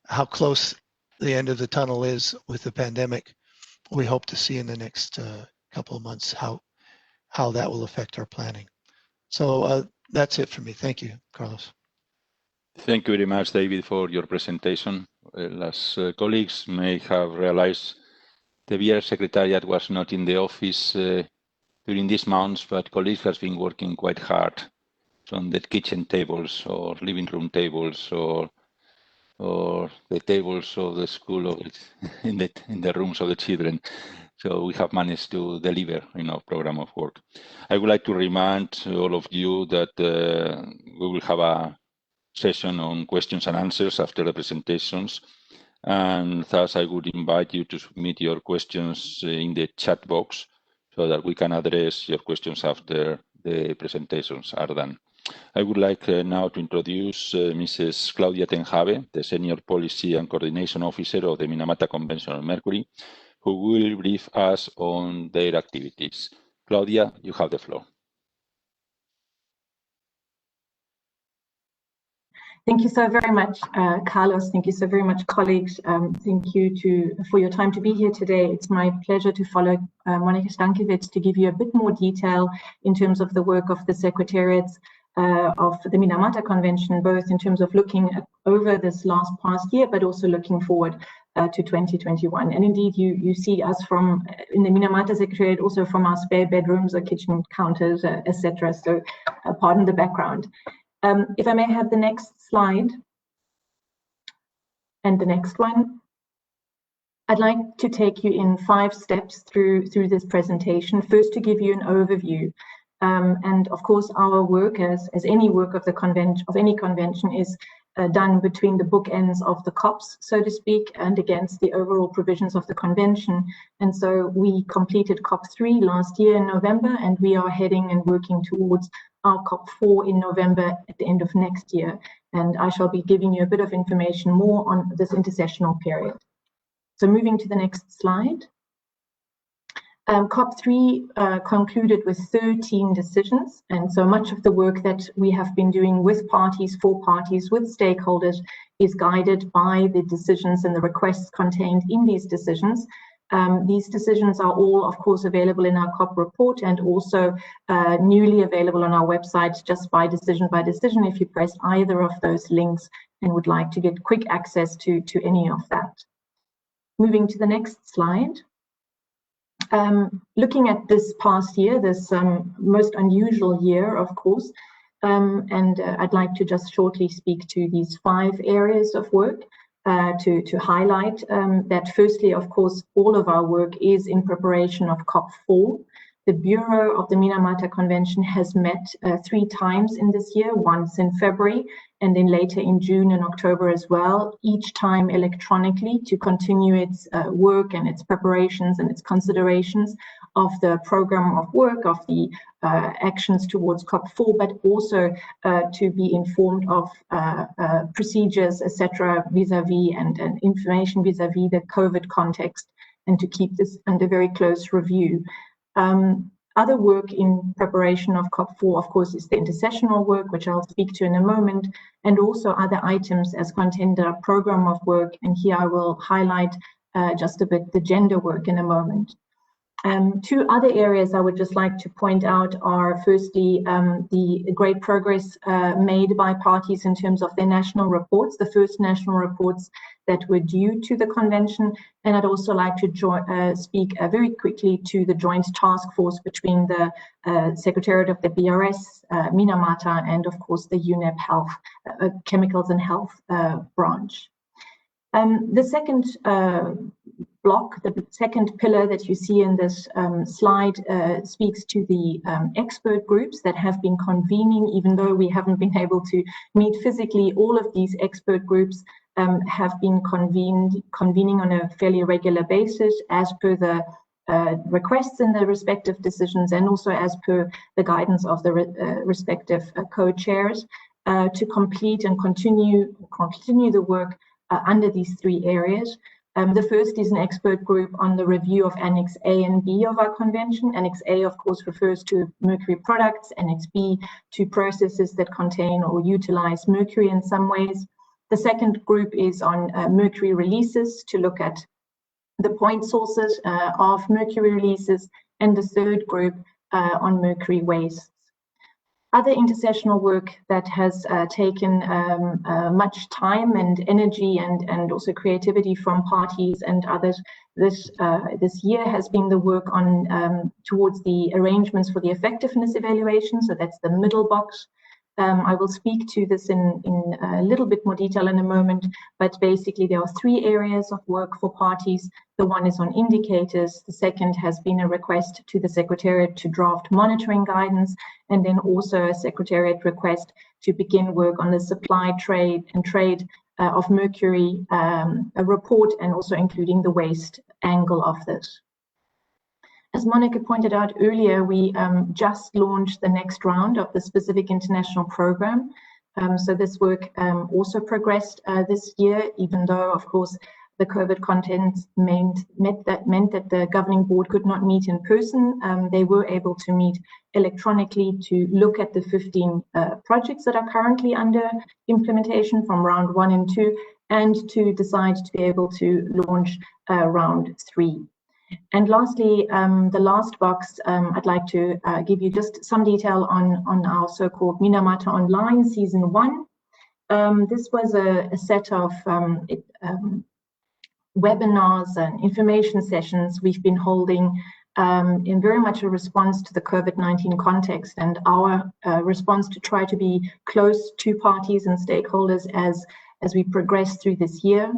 S5: how close the end of the tunnel is with the pandemic. We hope to see in the next couple of months how that will affect our planning. So that's it for me. Thank you, Carlos.
S2: Thank you very much, David, for your presentation. As colleagues may have realized, the BR Secretariat was not in the office during these months, but colleagues have been working quite hard from the kitchen tables or living room tables or the tables of the school in the rooms of the children. So we have managed to deliver our program of work. I would like to remind all of you that we will have a session on questions and answers after the presentations, and thus I would invite you to submit your questions in the chat box so that we can address your questions after the presentations are done. I would like now to introduce Mrs. Claudia Tenjave, the Senior Policy and Coordination Officer of the Minamata Convention on Mercury, who will brief us on their activities. Claudia, you have the floor.
S6: Thank you so very much, Carlos. Thank you so very much, colleagues. Thank you for your time to be here today. It's my pleasure to follow Monica Stankiewicz to give you a bit more detail in terms of the work of the secretariats of the Minamata Convention, both in terms of looking over this past year, but also looking forward to 2021. And indeed, you see us from in the Minamata Secretariat, also from our spare bedrooms or kitchen counters, etc. So pardon the background. If I may have the next slide and the next one. I'd like to take you in 5 steps through this presentation. First, to give you an overview. And of course, our work, as any work of the convention, of any convention, is done between the bookends of the COPs, so to speak, and against the overall provisions of the convention. And so we completed COP3 last year in November, and we are heading and working towards our COP4 in November at the end of next year. And I shall be giving you a bit of information more on this intersessional period. So moving to the next slide. COP3 concluded with 13 decisions, and so much of the work that we have been doing with parties, for parties, with stakeholders is guided by the decisions and the requests contained in these decisions. These decisions are all, of course, available in our COP report and also newly available on our website just by decision if you press either of those links and would like to get quick access to any of that. Moving to the next slide. Looking at this past year, this most unusual year, of course, I'd like to just shortly speak to these 5 areas of work to highlight that firstly, of course, all of our work is in preparation of COP4. The Bureau of the Minamata Convention has met 3 times in this year, once in February and then later in June and October as well, each time electronically to continue its work and its preparations and its considerations of the program of work, of the actions towards COP4, but also to be informed of procedures, etc., vis-a-vis and information vis-a-vis the COVID context, and to keep this under very close review. Other work in preparation of COP4, of course, is the intersessional work, which I'll speak to in a moment, and also other items as contender program of work. And here I will highlight just a bit the gender work in a moment. 2 other areas I would just like to point out are firstly the great progress made by parties in terms of their national reports, the first national reports that were due to the convention. And I'd also like to speak very quickly to the joint task force between the Secretariat of the BRS, Minamata, and of course the UNEP Health, Chemicals and Health branch. The second block, the second pillar that you see in this slide speaks to the expert groups that have been convening. Even though we haven't been able to meet physically, all of these expert groups have been convening on a fairly regular basis as per the requests in the respective decisions and also as per the guidance of the respective co-chairs to complete and continue the work under these 3 areas. The first is an expert group on the review of Annex A and B of our convention. Annex A, of course, refers to mercury products, Annex B to processes that contain or utilize mercury in some ways. The second group is on mercury releases to look at the point sources of mercury releases, and the third group on mercury wastes. Other intersessional work that has taken much time and energy and also creativity from parties and others this year has been the work on towards the arrangements for the effectiveness evaluation. So that's the middle box. I will speak to this in a little bit more detail in a moment, but basically there are 3 areas of work for parties. The one is on indicators. The second has been a request to the Secretariat to draft monitoring guidance, and then also a Secretariat request to begin work on the supply, trade of mercury, a report, and also including the waste angle of this. As Monica pointed out earlier, we just launched the next round of the specific international program. So this work also progressed this year, even though, of course, the COVID content meant that the governing board could not meet in person. They were able to meet electronically to look at the 15 projects that are currently under implementation from round 1 and 2, and to decide to be able to launch round 3. And lastly, the last box, I'd like to give you just some detail on our so-called Minamata Online Season 1. This was a set of webinars and information sessions we've been holding in very much a response to the COVID-19 context and our response to try to be close to parties and stakeholders as we progress through this year.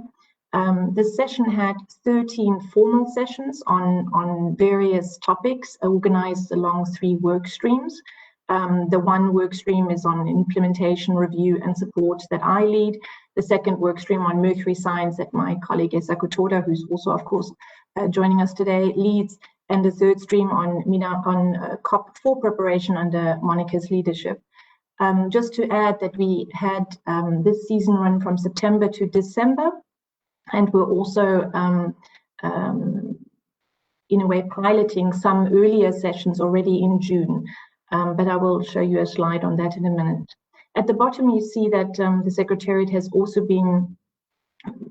S6: This session had 13 formal sessions on various topics organized along 3 work streams. The one work stream is on implementation, review, and support that I lead. The second work stream on mercury science that my colleague Esa Kutoda, who's also, of course, joining us today, leads. And the third stream on COP4 preparation under Monica's leadership. Just to add that we had this season run from September to December. And we're also, in a way, piloting some earlier sessions already in June. But I will show you a slide on that in a minute. At the bottom, you see that the Secretariat has also been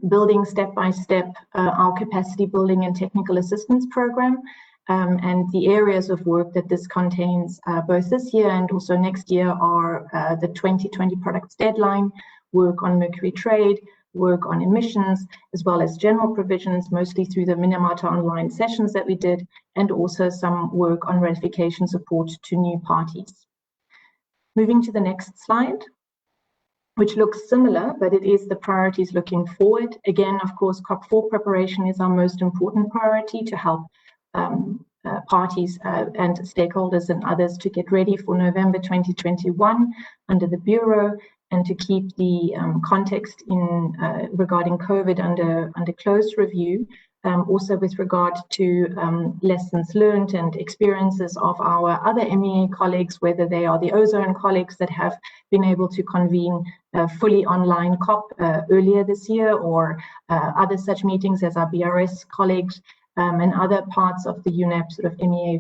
S6: building step by step our capacity building and technical assistance program. And the areas of work that this contains both this year and also next year are the 2020 products deadline, work on Mercury trade, work on emissions, as well as general provisions, mostly through the Minamata online sessions that we did, and also some work on ratification support to new parties. Moving to the next slide, which looks similar, but it is the priorities looking forward. Again, of course, COP4 preparation is our most important priority to help parties and stakeholders and others to get ready for November 2021 under the Bureau, and to keep the context in regarding COVID under close review. Also with regard to lessons learned and experiences of our other MEA colleagues, whether they are the ozone colleagues that have been able to convene a fully online COP earlier this year, or other such meetings as our BRS colleagues, and other parts of the UNEP sort of MEA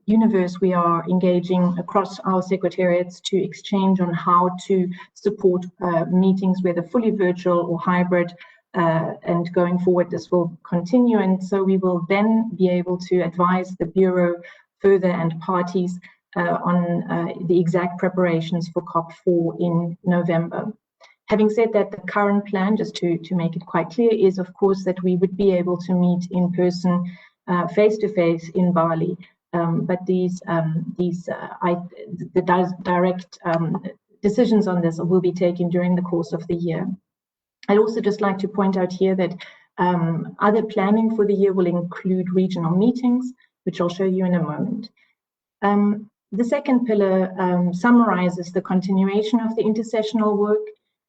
S6: universe. We are engaging across our secretariats to exchange on how to support meetings, whether fully virtual or hybrid, and going forward this will continue, and so we will then be able to advise the Bureau further and parties on the exact preparations for COP4 in November. Having said that, the current plan, just to make it quite clear, is of course that we would be able to meet in person, face-to-face in Bali, but the direct decisions on this will be taken during the course of the year. I'd also just like to point out here that other planning for the year will include regional meetings, which I'll show you in a moment. The second pillar summarizes the continuation of the intersessional work,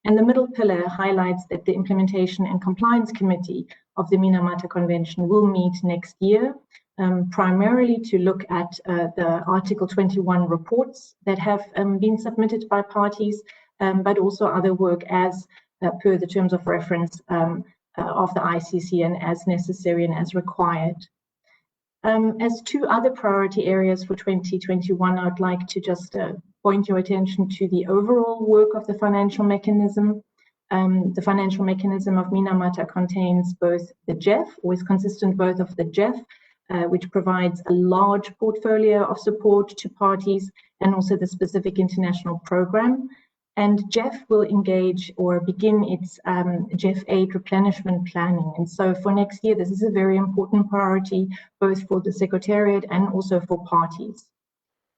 S6: and the middle pillar highlights that the Implementation and Compliance Committee of the Minamata Convention will meet next year, primarily to look at the Article 21 reports that have been submitted by parties, but also other work as per the terms of reference of the ICC and as necessary and as required. As two other priority areas for 2021, I'd like to just point your attention to the overall work of the financial mechanism. The financial mechanism of Minamata contains both the GEF, or is consistent both of the GEF, which provides a large portfolio of support to parties, and also the specific international program. And GEF will engage or begin its GEF aid replenishment planning. And so for next year, this is a very important priority, both for the Secretariat and also for parties.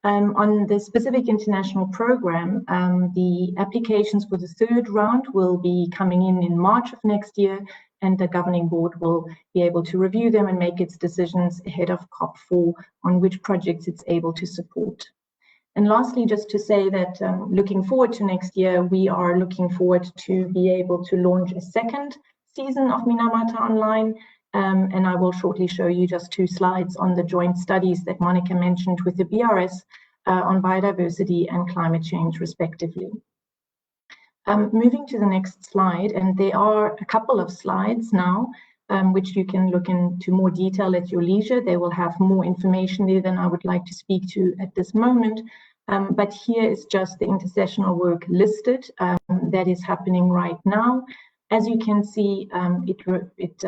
S6: On the specific international program, the applications for the third round will be coming in March of next year, and the governing board will be able to review them and make its decisions ahead of COP4 on which projects it's able to support. And lastly, just to say that looking forward to next year, we are looking forward to be able to launch a second season of Minamata Online. And I will shortly show you just two slides on the joint studies that Monica mentioned with the BRS on biodiversity and climate change, respectively. Moving to the next slide, and there are a couple of slides now, which you can look into more detail at your leisure. They will have more information there than I would like to speak to at this moment. But here is just the intersessional work listed that is happening right now. As you can see, it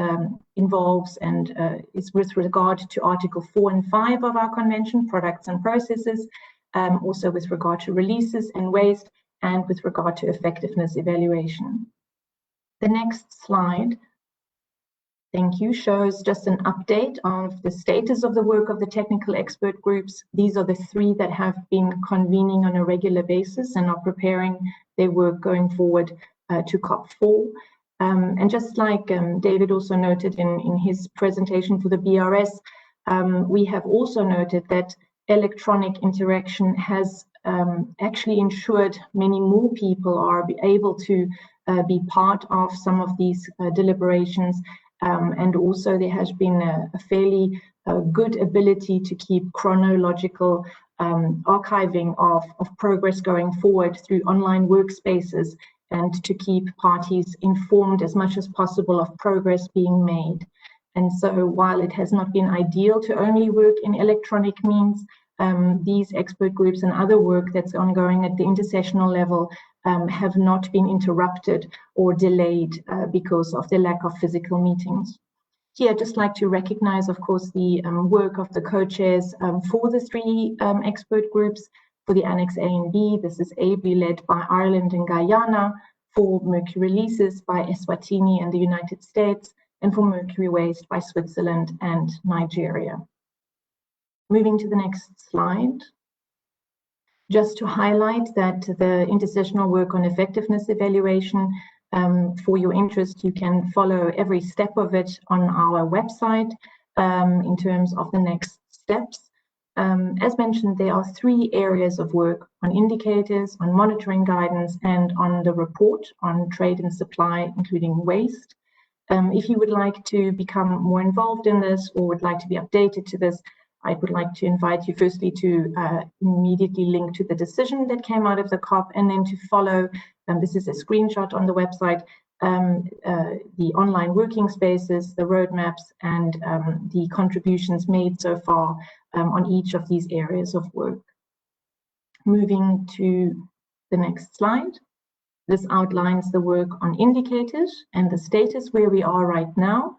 S6: involves and is with regard to Article 4 and 5 of our convention, products and processes, also with regard to releases and waste, and with regard to effectiveness evaluation. The next slide, thank you, shows just an update of the status of the work of the technical expert groups. These are the three that have been convening on a regular basis and are preparing their work going forward to COP4. And just like David also noted in his presentation for the BRS, we have also noted that electronic interaction has actually ensured many more people are able to be part of some of these deliberations. And also there has been a fairly good ability to keep chronological archiving of progress going forward through online workspaces, and to keep parties informed as much as possible of progress being made. And so while it has not been ideal to only work in electronic means, these expert groups and other work that's ongoing at the intersessional level have not been interrupted or delayed because of the lack of physical meetings. Here, I'd just like to recognize, of course, the work of the co-chairs for the three expert groups. For the Annex A and B, this is ably led by Ireland and Guyana. For Mercury releases by Eswatini and the United States, and for Mercury waste by Switzerland and Nigeria. Moving to the next slide. Just to highlight that the intersessional work on effectiveness evaluation, for your interest, you can follow every step of it on our website in terms of the next steps. As mentioned, there are three areas of work: on indicators, on monitoring guidance, and on the report on trade and supply, including waste. If you would like to become more involved in this or would like to be updated to this, I would like to invite you firstly to immediately link to the decision that came out of the COP, and then to follow, this is a screenshot on the website, the online working spaces, the roadmaps, and the contributions made so far on each of these areas of work. Moving to the next slide. This outlines the work on indicators and the status where we are right now.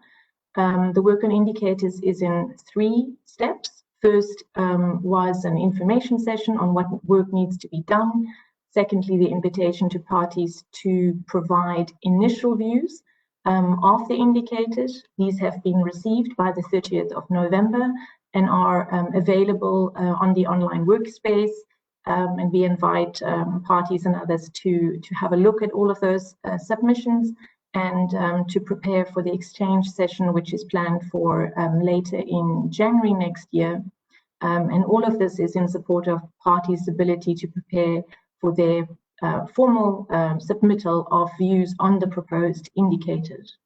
S6: The work on indicators is in 3 steps. First was an information session on what work needs to be done. Secondly, the invitation to parties to provide initial views of the indicators. These have been received by the 30th of November and are available on the online workspace. And we invite parties and others to have a look at all of those submissions and to prepare for the exchange session, which is planned for later in January next year. And all of this is in support of parties' ability to prepare for their formal submittal of views on the proposed indicators.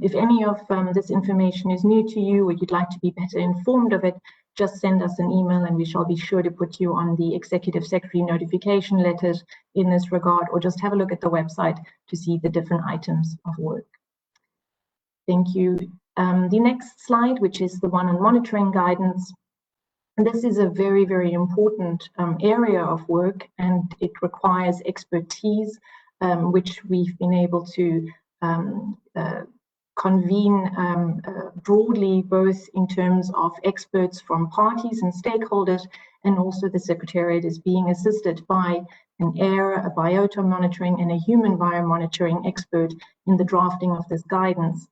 S6: If any of this information is new to you or you'd like to be better informed of it, just send us an email and we shall be sure to put you on the Executive Secretary notification letters in this regard, or just have a look at the website to see the different items of work. Thank you. The next slide, which is the one on monitoring guidance. And this is a very, very important area of work, and it requires expertise, which we've been able to convene broadly, both in terms of experts from parties and stakeholders, and also the Secretariat is being assisted by an air, a biota monitoring, and a human biomonitoring expert in the drafting of this guidance.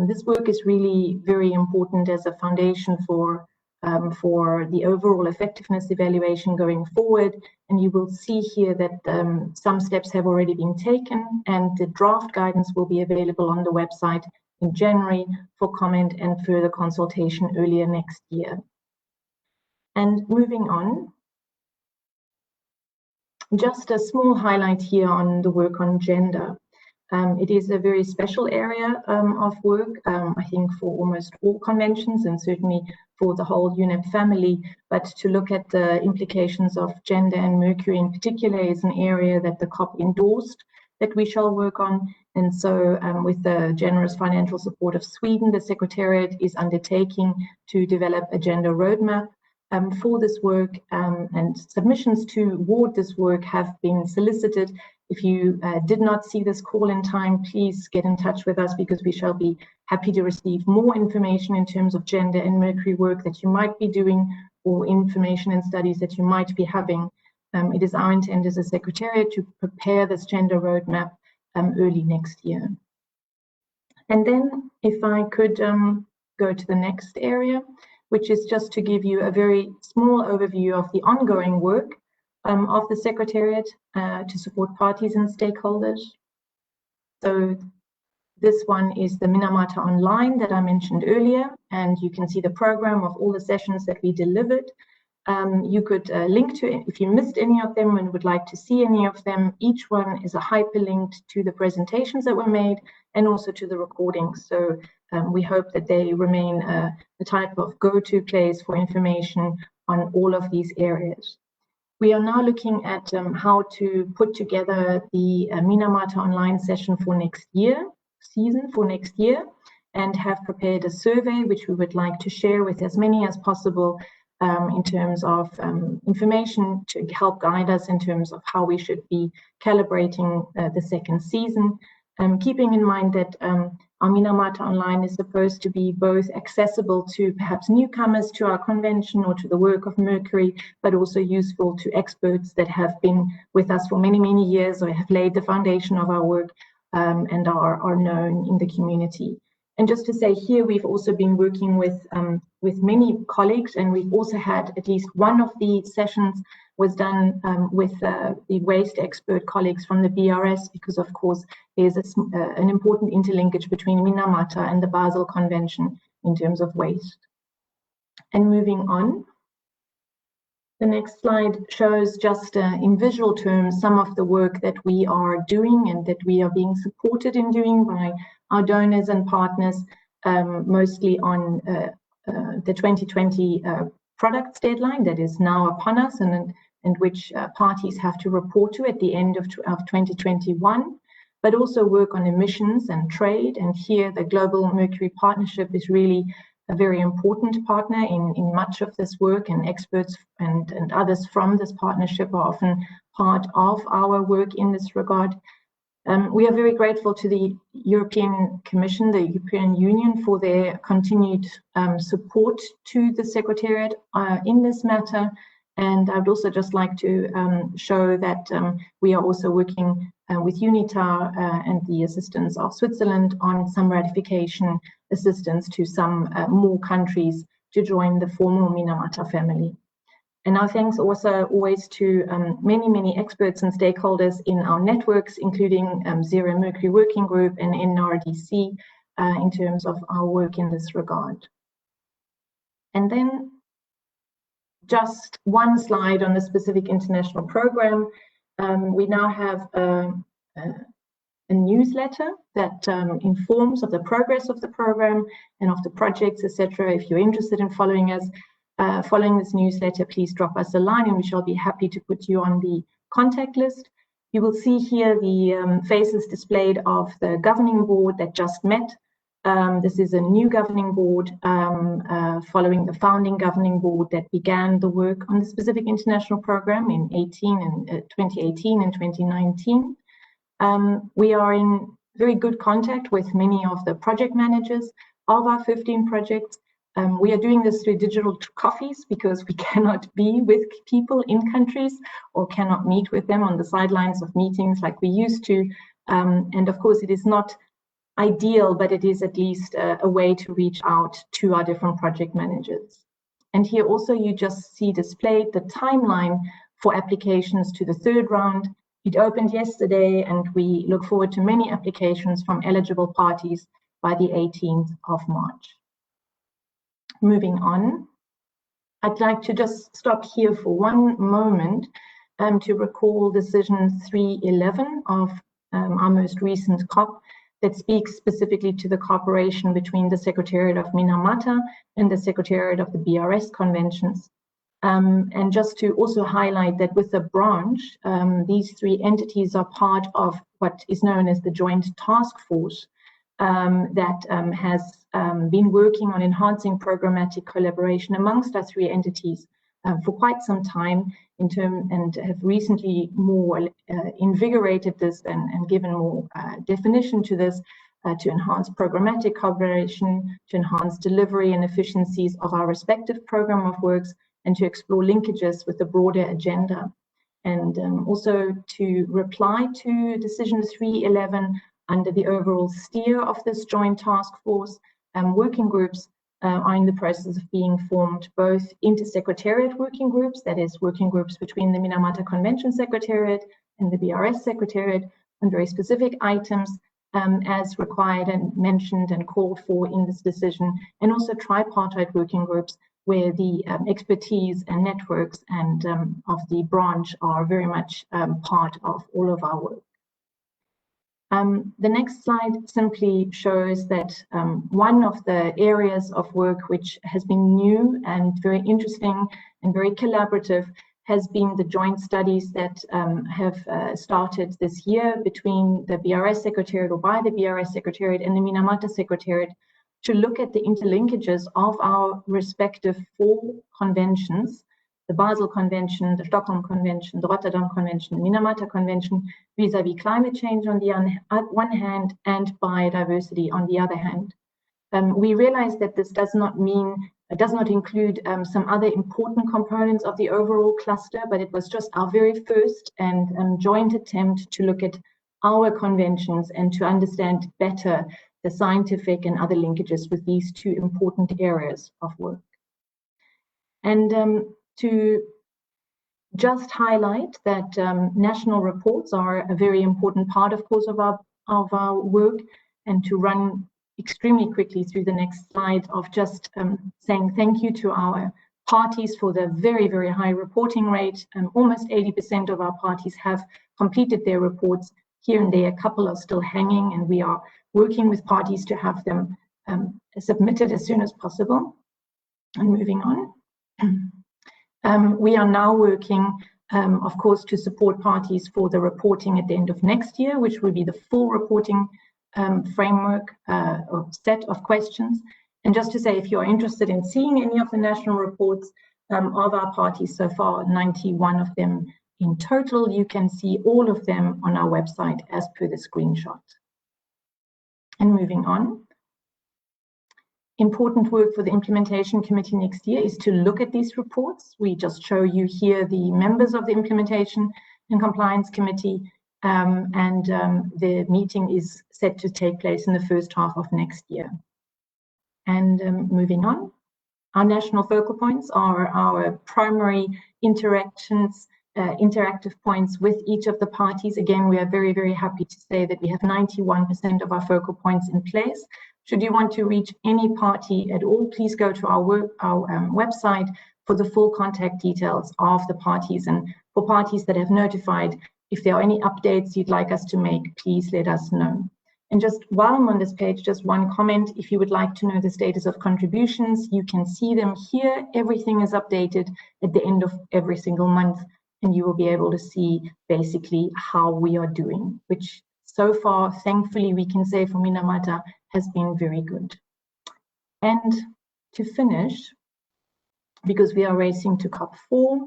S6: This work is really very important as a foundation for the overall effectiveness evaluation going forward. And you will see here that some steps have already been taken, and the draft guidance will be available on the website in January for comment and further consultation earlier next year. And moving on, just a small highlight here on the work on gender. It is a very special area of work, I think, for almost all conventions and certainly for the whole UNEP family. But to look at the implications of gender and Mercury in particular is an area that the COP endorsed that we shall work on. And so with the generous financial support of Sweden, the Secretariat is undertaking to develop a gender roadmap for this work, and submissions toward this work have been solicited. If you did not see this call in time, please get in touch with us, because we shall be happy to receive more information in terms of gender and Mercury work that you might be doing, or information and studies that you might be having. It is our intent as a Secretariat to prepare this gender roadmap early next year. And then if I could go to the next area, which is just to give you a very small overview of the ongoing work of the Secretariat to support parties and stakeholders. So this one is the Minamata Online that I mentioned earlier, and you can see the program of all the sessions that we delivered. You could link to it if you missed any of them and would like to see any of them. Each one is a hyperlink to the presentations that were made and also to the recordings. So we hope that they remain the type of go-to place for information on all of these areas. We are now looking at how to put together the Minamata Online session for next year, and have prepared a survey which we would like to share with as many as possible in terms of information to help guide us in terms of how we should be calibrating the second season. Keeping in mind that our Minamata Online is supposed to be both accessible to perhaps newcomers to our convention or to the work of Mercury, but also useful to experts that have been with us for many, many years or have laid the foundation of our work and are known in the community. And just to say here, we've also been working with many colleagues, and we've also had at least one of the sessions was done with the waste expert colleagues from the BRS, because of course there's an important interlinkage between Minamata and the Basel Convention in terms of waste. And moving on, the next slide shows just in visual terms some of the work that we are doing and that we are being supported in doing by our donors and partners, mostly on the 2020 products deadline that is now upon us, and which parties have to report to at the end of 2021, but also work on emissions and trade. And here the Global Mercury Partnership is really a very important partner in much of this work, and experts and others from this partnership are often part of our work in this regard. We are very grateful to the European Commission, the European Union, for their continued support to the Secretariat in this matter. And I would also just like to show that we are also working with UNITAR and the assistance of Switzerland on some ratification assistance to some more countries to join the formal Minamata family. And our thanks also always to many, many experts and stakeholders in our networks, including Zero Mercury Working Group and NRDC in terms of our work in this regard. And then just one slide on the specific international program. We now have a newsletter that informs of the progress of the program and of the projects, etc. If you're interested in following us, following this newsletter, please drop us a line and we shall be happy to put you on the contact list. You will see here the faces displayed of the governing board that just met. This is a new governing board following the founding governing board that began the work on the specific international program in 2018 and 2019. We are in very good contact with many of the project managers of our 15 projects. We are doing this through digital coffees because we cannot be with people in countries or cannot meet with them on the sidelines of meetings like we used to. And of course, it is not ideal, but it is at least a way to reach out to our different project managers. And here also you just see displayed the timeline for applications to the third round. It opened yesterday and we look forward to many applications from eligible parties by the 18th of March. Moving on, I'd like to just stop here for one moment to recall decision 311 of our most recent COP that speaks specifically to the cooperation between the Secretariat of Minamata and the Secretariat of the BRS conventions. And just to also highlight that with the branch, these three entities are part of what is known as the Joint Task Force that has been working on enhancing programmatic collaboration amongst our three entities for quite some time and have recently more invigorated this and given more definition to this to enhance programmatic collaboration, to enhance delivery and efficiencies of our respective program of works, and to explore linkages with the broader agenda. And also to reply to decision 311 under the overall steer of this joint task force, working groups are in the process of being formed, both inter-secretariat working groups, that is working groups between the Minamata Convention Secretariat and the BRS Secretariat on very specific items as required and mentioned and called for in this decision, and also tripartite working groups where the expertise and networks and of the branch are very much part of all of our work. The next slide simply shows that one of the areas of work which has been new and very interesting and very collaborative has been the joint studies that have started this year between the BRS Secretariat or by the BRS Secretariat and the Minamata Secretariat to look at the interlinkages of our respective 4 conventions, the Basel Convention, the Stockholm Convention, the Rotterdam Convention, the Minamata Convention, vis-à-vis climate change on the one hand and biodiversity on the other hand. We realize that this does not include some other important components of the overall cluster, but it was just our very first and joint attempt to look at our conventions and to understand better the scientific and other linkages with these 2 important areas of work. And to just highlight that national reports are a very important part, of course, of our work, and to run extremely quickly through the next slide of just saying thank you to our parties for the very, very high reporting rate. Almost 80% of our parties have completed their reports. Here and there, a couple are still hanging, and we are working with parties to have them submitted as soon as possible. And moving on. We are now working, of course, to support parties for the reporting at the end of next year, which will be the full reporting framework or set of questions. And just to say, if you're interested in seeing any of the national reports of our parties so far, 91 of them in total, you can see all of them on our website as per the screenshot. And moving on. Important work for the implementation committee next year is to look at these reports. We just show you here the members of the implementation and compliance committee, the meeting is set to take place in the first half of next year. And moving on, our national focal points are our primary interactive points with each of the parties. Again, we are very, very happy to say that we have 91% of our focal points in place. Should you want to reach any party at all, please go to our website for the full contact details of the parties. And for parties that have notified, if there are any updates you'd like us to make, please let us know. And just while I'm on this page, just one comment. If you would like to know the status of contributions, you can see them here. Everything is updated at the end of every single month, and you will be able to see basically how we are doing, which so far, thankfully, we can say for Minamata has been very good. And to finish, because we are racing to COP4,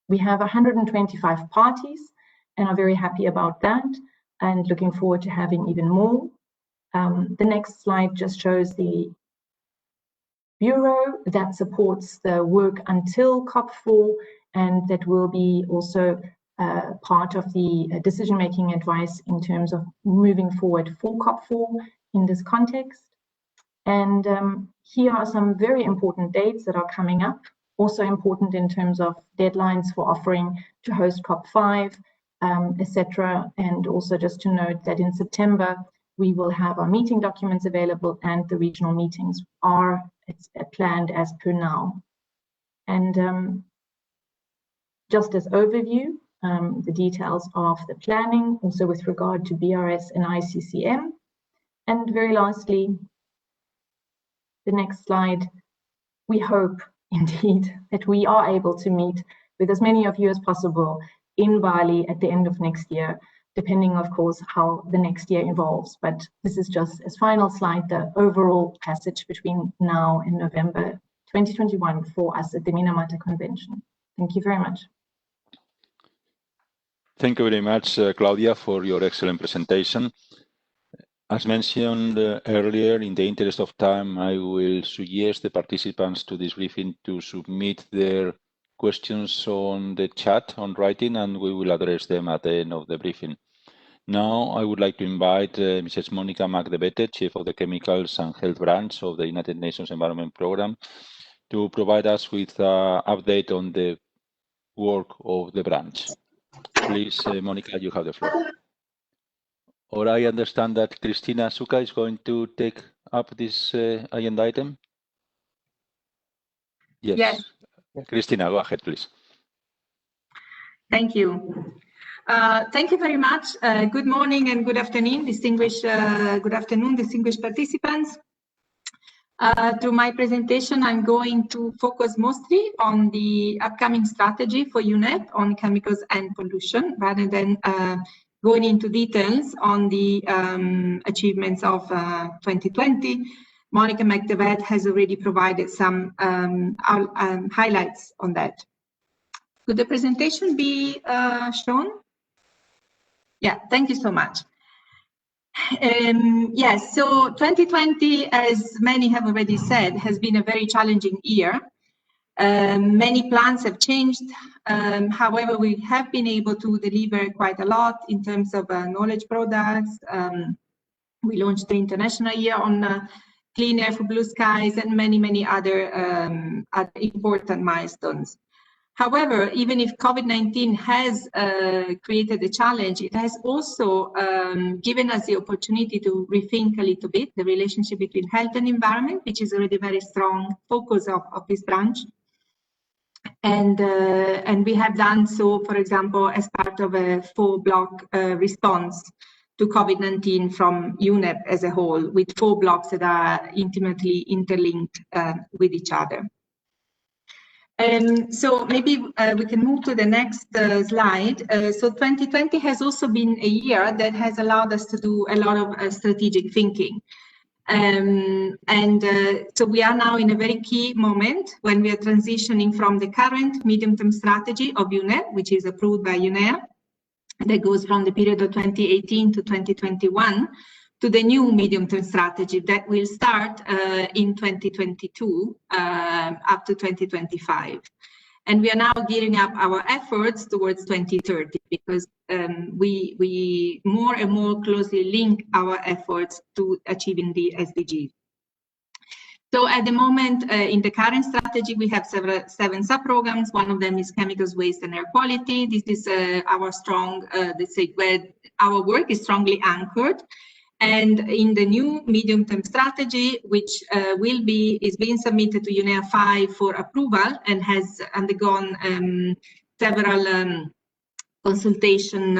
S6: we have 125 parties and are very happy about that and looking forward to having even more. The next slide just shows the bureau that supports the work until COP4, and that will be also part of the decision-making advice in terms of moving forward for COP4 in this context. And here are some very important dates that are coming up, also important in terms of deadlines for offering to host COP5, etc. And also just to note that in September, we will have our meeting documents available and the regional meetings are planned as per now. And just as overview, the details of the planning, also with regard to BRS and ICCM. And very lastly, the next slide, we hope indeed that we are able to meet with as many of you as possible in Bali at the end of next year, depending, of course, how the next year evolves. But this is just as final slide, the overall passage between now and November 2021 for us at the Minamata Convention. Thank you very much.
S2: Thank you very much, Claudia, for your excellent presentation. As mentioned earlier, in the interest of time, I will suggest the participants to this briefing to submit their questions on the chat on writing, and we will address them at the end of the briefing. Now, I would like to invite Mrs. Monica Magdebete, Chief of the Chemicals and Health Branch of the United Nations Environment Programme, to provide us with an update on the work of the branch. Please, Monica, you have the floor. Or I understand that Cristina Suka is going to take up this agenda item? Yes. Cristina, go ahead, please.
S7: Thank you. Thank you very much. Good morning and good afternoon, distinguished participants. Through my presentation, I'm going to focus mostly on the upcoming strategy for UNEP on chemicals and pollution, rather than going into details on the achievements of 2020, Monica McDevitt has already provided some highlights on that. Could the presentation be shown? Yeah, thank you so much. Yes, so 2020, as many have already said, has been a very challenging year. Many plans have changed. However, we have been able to deliver quite a lot in terms of knowledge products. We launched the International Year on Clean Air for Blue Skies and many other important milestones. However, even if COVID-19 has created a challenge, it has also given us the opportunity to rethink a little bit the relationship between health and environment, which is already a very strong focus of this branch. And we have done so, for example, as part of a 4-block response to COVID-19 from UNEP as a whole, with 4 blocks that are intimately interlinked with each other. So maybe we can move to the next slide. So 2020 has also been a year that has allowed us to do a lot of strategic thinking. So we are now in a very key moment when we are transitioning from the current medium-term strategy of UNEP, which is approved by UNEA, that goes from the period of 2018 to 2021, to the new medium-term strategy that will start in 2022 up to 2025. And we are now gearing up our efforts towards 2030 because we more and more closely link our efforts to achieving the SDGs. So at the moment, in the current strategy, we have 7 sub-programs. One of them is chemicals, waste, and air quality. This is our strong, let's say, where our work is strongly anchored. And in the new medium-term strategy, which is being submitted to UNEA 5 for approval and has undergone several consultation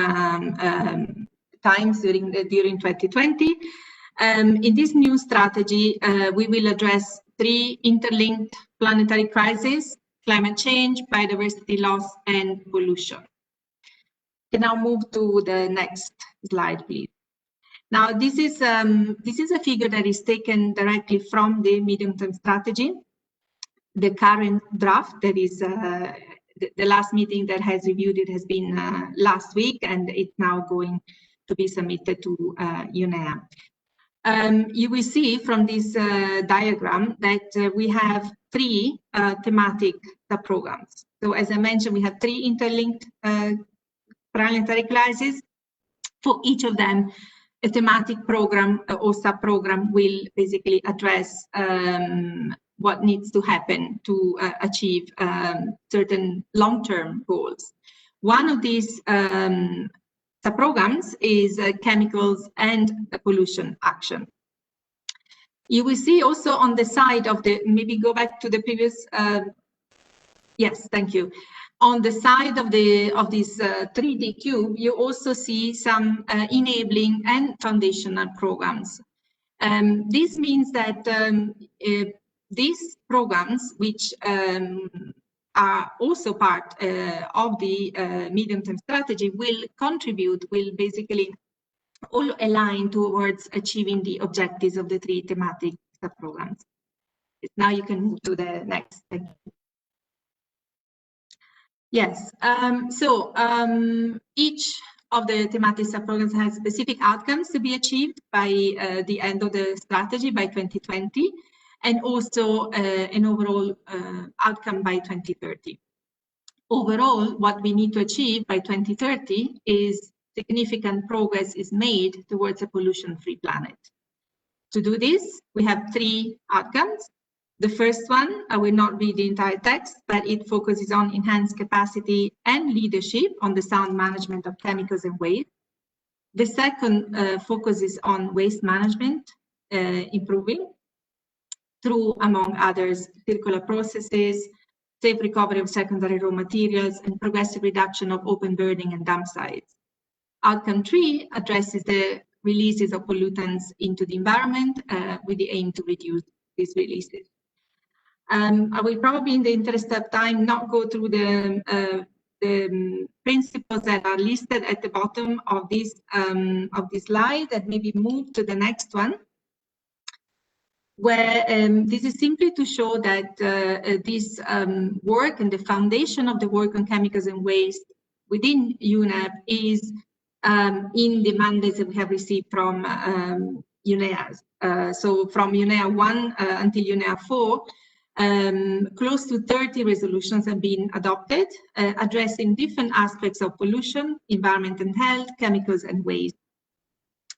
S7: times during 2020. In this new strategy, we will address 3 interlinked planetary crises: climate change, biodiversity loss, and pollution. We can now move to the next slide, please. Now, this is a figure that is taken directly from the medium-term strategy. The current draft, that is the last meeting that has reviewed it has been last week, and it's now going to be submitted to UNEA. You will see from this diagram that we have 3 thematic sub-programs. So as I mentioned, we have 3 interlinked planetary crises. For each of them, a thematic program or sub-program will basically address what needs to happen to achieve certain long-term goals. One of these sub-programs is chemicals and pollution action. You will see also on the side of the, maybe go back to the previous, yes, thank you. On the side of this 3D cube, you also see some enabling and foundational programs. This means that these programs, which are also part of the medium-term strategy, will basically all align towards achieving the objectives of the 3 thematic sub-programs. Now you can move to the next. Thank you. Yes, each of the thematic sub-programs has specific outcomes to be achieved by the end of the strategy by 2020, and also an overall outcome by 2030. Overall, what we need to achieve by 2030 is significant progress is made towards a pollution-free planet. To do this, we have 3 outcomes. The first one, I will not read the entire text, but it focuses on enhanced capacity and leadership on the sound management of chemicals and waste. The second focuses on waste management, improving through, among others, circular processes, safe recovery of secondary raw materials, and progressive reduction of open burning and dump sites. Outcome 3 addresses the releases of pollutants into the environment with the aim to reduce these releases. I will probably, in the interest of time, not go through the principles that are listed at the bottom of this slide, and maybe move to the next one. where this is simply to show that this work and the foundation of the work on chemicals and waste within UNEP is in the mandates that we have received from UNEA. So from UNEA 1 until UNEA 4, close to 30 resolutions have been adopted, addressing different aspects of pollution, environment and health, chemicals and waste.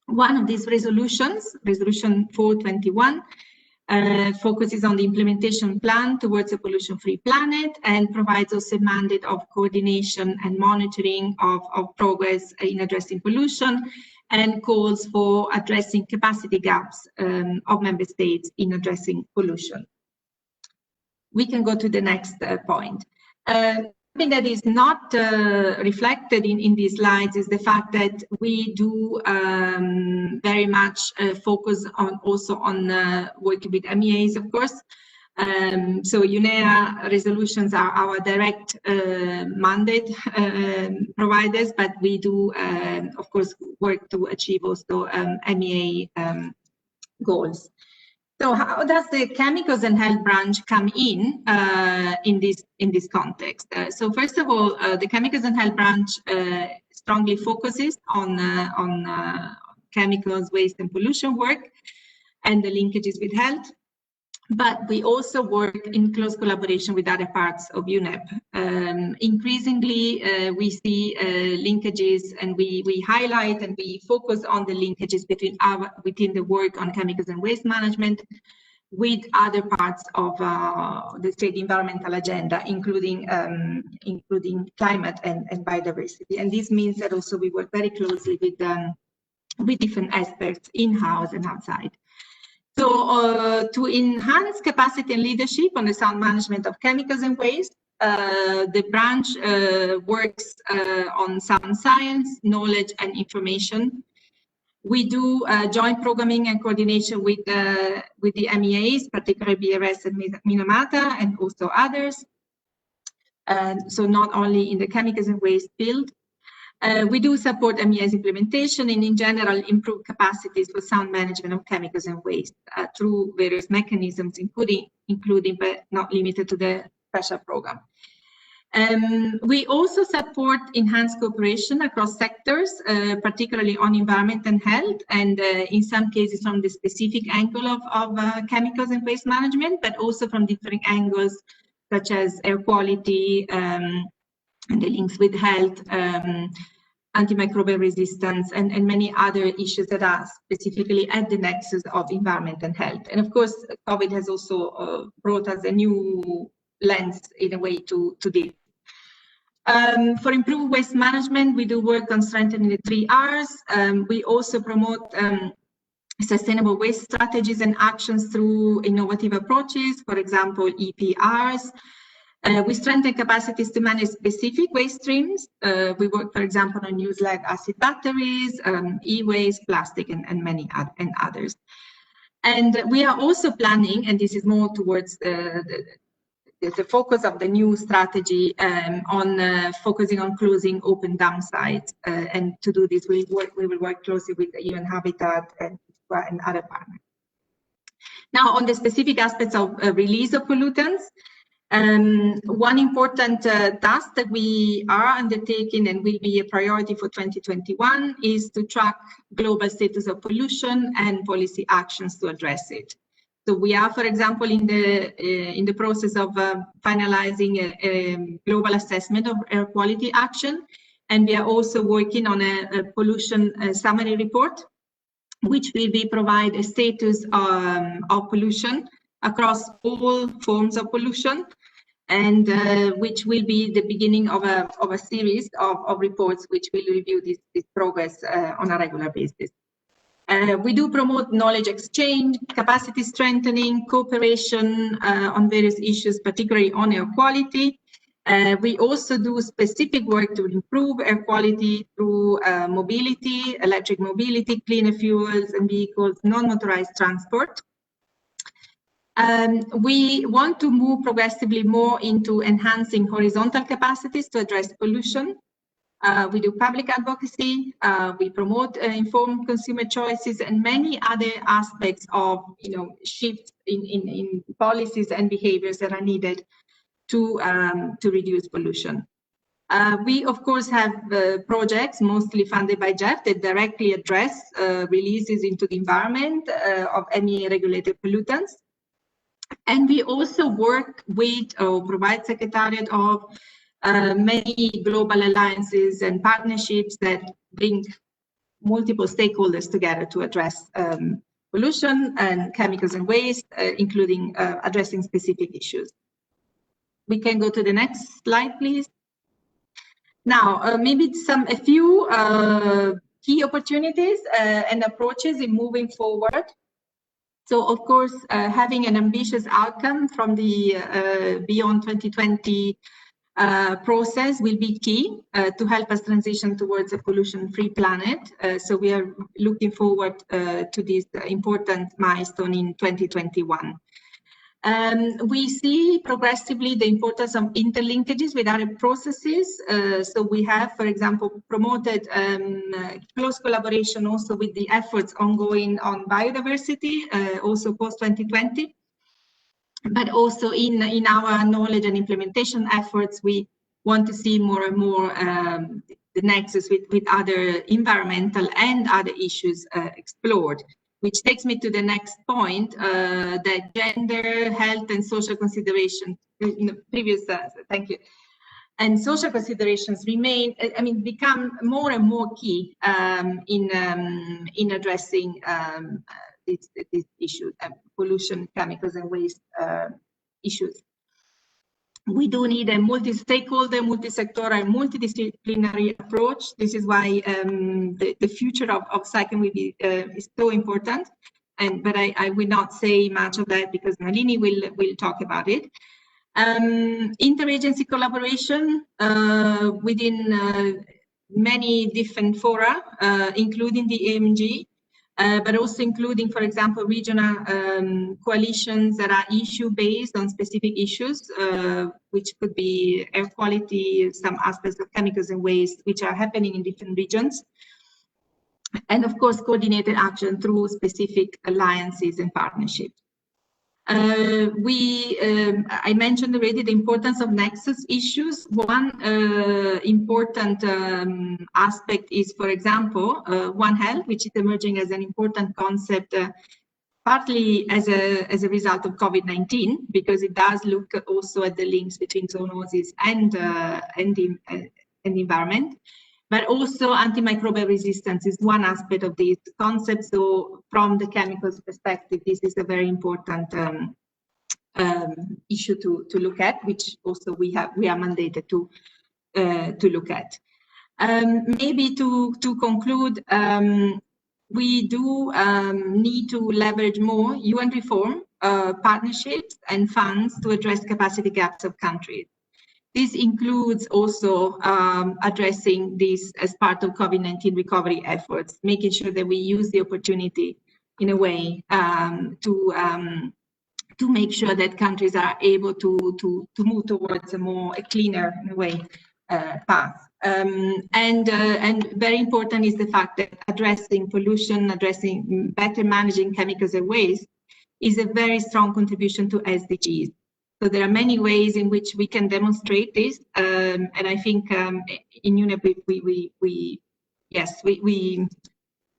S7: One of these resolutions, Resolution 421, focuses on the implementation plan towards a pollution-free planet and provides also a mandate of coordination and monitoring of progress in addressing pollution, and calls for addressing capacity gaps of member states in addressing pollution. We can go to the next point. Something that is not reflected in these slides is the fact that we do very much focus on also on working with MEAs, of course. So UNEA resolutions are our direct mandate providers, but we do, of course, work to achieve also MEA goals. So how does the chemicals and health branch come in this context? So first of all, the chemicals and health branch strongly focuses on chemicals, waste and pollution work and the linkages with health. But we also work in close collaboration with other parts of UNEP. Increasingly, we see linkages, and we highlight and we focus on the linkages within the work on chemicals and waste management with other parts of the state environmental agenda, including climate and biodiversity. And this means that also we work very closely with different experts in-house and outside. So to enhance capacity and leadership on the sound management of chemicals and waste, the branch works on sound science, knowledge and information. We do joint programming and coordination with the MEAs, particularly BRS and Minamata, and also others. So not only in the chemicals and waste field. We do support MEA's implementation and in general improve capacities for sound management of chemicals and waste through various mechanisms, including but not limited to the special program. We also support enhanced cooperation across sectors, particularly on environment and health, and in some cases from the specific angle of chemicals and waste management, but also from different angles such as air quality, and the links with health, antimicrobial resistance, and many other issues that are specifically at the nexus of environment and health. And of course, COVID has also brought us a new lens in a way to this. For improved waste management, we do work on strengthening the 3 Rs. We also promote sustainable waste strategies and actions through innovative approaches, for example, EPRs. We strengthen capacities to manage specific waste streams. We work, for example, on use lead acid batteries, e-waste, plastic, and many others. And we are also planning, and this is more towards the focus of the new strategy, on focusing on closing open dump sites. And to do this, we will work closely with the UN Habitat and other partners. Now, on the specific aspects of release of pollutants, one important task that we are undertaking and will be a priority for 2021 is to track global status of pollution and policy actions to address it. So we are, for example, in the process of finalizing a global assessment of air quality action, and we are also working on a pollution summary report, which will provide a status of pollution across all forms of pollution, and which will be the beginning of a series of reports which will review this progress on a regular basis. We do promote knowledge exchange, capacity strengthening, cooperation on various issues, particularly on air quality. We also do specific work to improve air quality through mobility, electric mobility, cleaner fuels and vehicles, non-motorized transport. We want to move progressively more into enhancing horizontal capacities to address pollution. We do public advocacy, we promote informed consumer choices, and many other aspects of shifts in policies and behaviors that are needed to reduce pollution. We, of course, have projects mostly funded by GEF that directly address releases into the environment of any regulated pollutants. And we also work with or provide secretariat of many global alliances and partnerships that bring multiple stakeholders together to address pollution and chemicals and waste, including addressing specific issues. We can go to the next slide, please. Now, maybe a few key opportunities and approaches in moving forward. So, of course, having an ambitious outcome from the Beyond 2020 process will be key to help us transition towards a pollution-free planet. So we are looking forward to this important milestone in 2021. We see progressively the importance of interlinkages with other processes. So we have, for example, promoted close collaboration also with the efforts ongoing on biodiversity, also post-2020. But also in our knowledge and implementation efforts, we want to see more and more the nexus with other environmental and other issues explored. Which takes me to the next point, that gender, health, and social consideration, thank you, and social considerations become more and more key in addressing this issue, pollution, chemicals, and waste issues. We do need a multi-stakeholder, multi-sectoral, multidisciplinary approach. This is why the future of cycling will be is so important. But I will not say much of that because Nalini will talk about it. Interagency collaboration within many different fora, including the AMG. But also including, for example, regional coalitions that are issue-based on specific issues, which could be air quality, some aspects of chemicals and waste, which are happening in different regions. And of course, coordinated action through specific alliances and partnerships. I mentioned already the importance of nexus issues. One important aspect is, for example, One Health, which is emerging as an important concept, partly as a result of COVID-19, because it does look also at the links between zoonosis and the environment. But also antimicrobial resistance is one aspect of this concept. So from the chemicals perspective, this is a very important issue to look at, which also we are mandated to look at. Maybe to conclude, we do need to leverage more UN reform, partnerships and funds to address capacity gaps of countries. This includes also addressing this as part of COVID-19 recovery efforts, making sure that we use the opportunity in a way to make sure that countries are able to move towards a cleaner path. And very important is the fact that addressing pollution, better managing chemicals and waste is a very strong contribution to SDGs. So there are many ways in which we can demonstrate this, and I think in UNEP we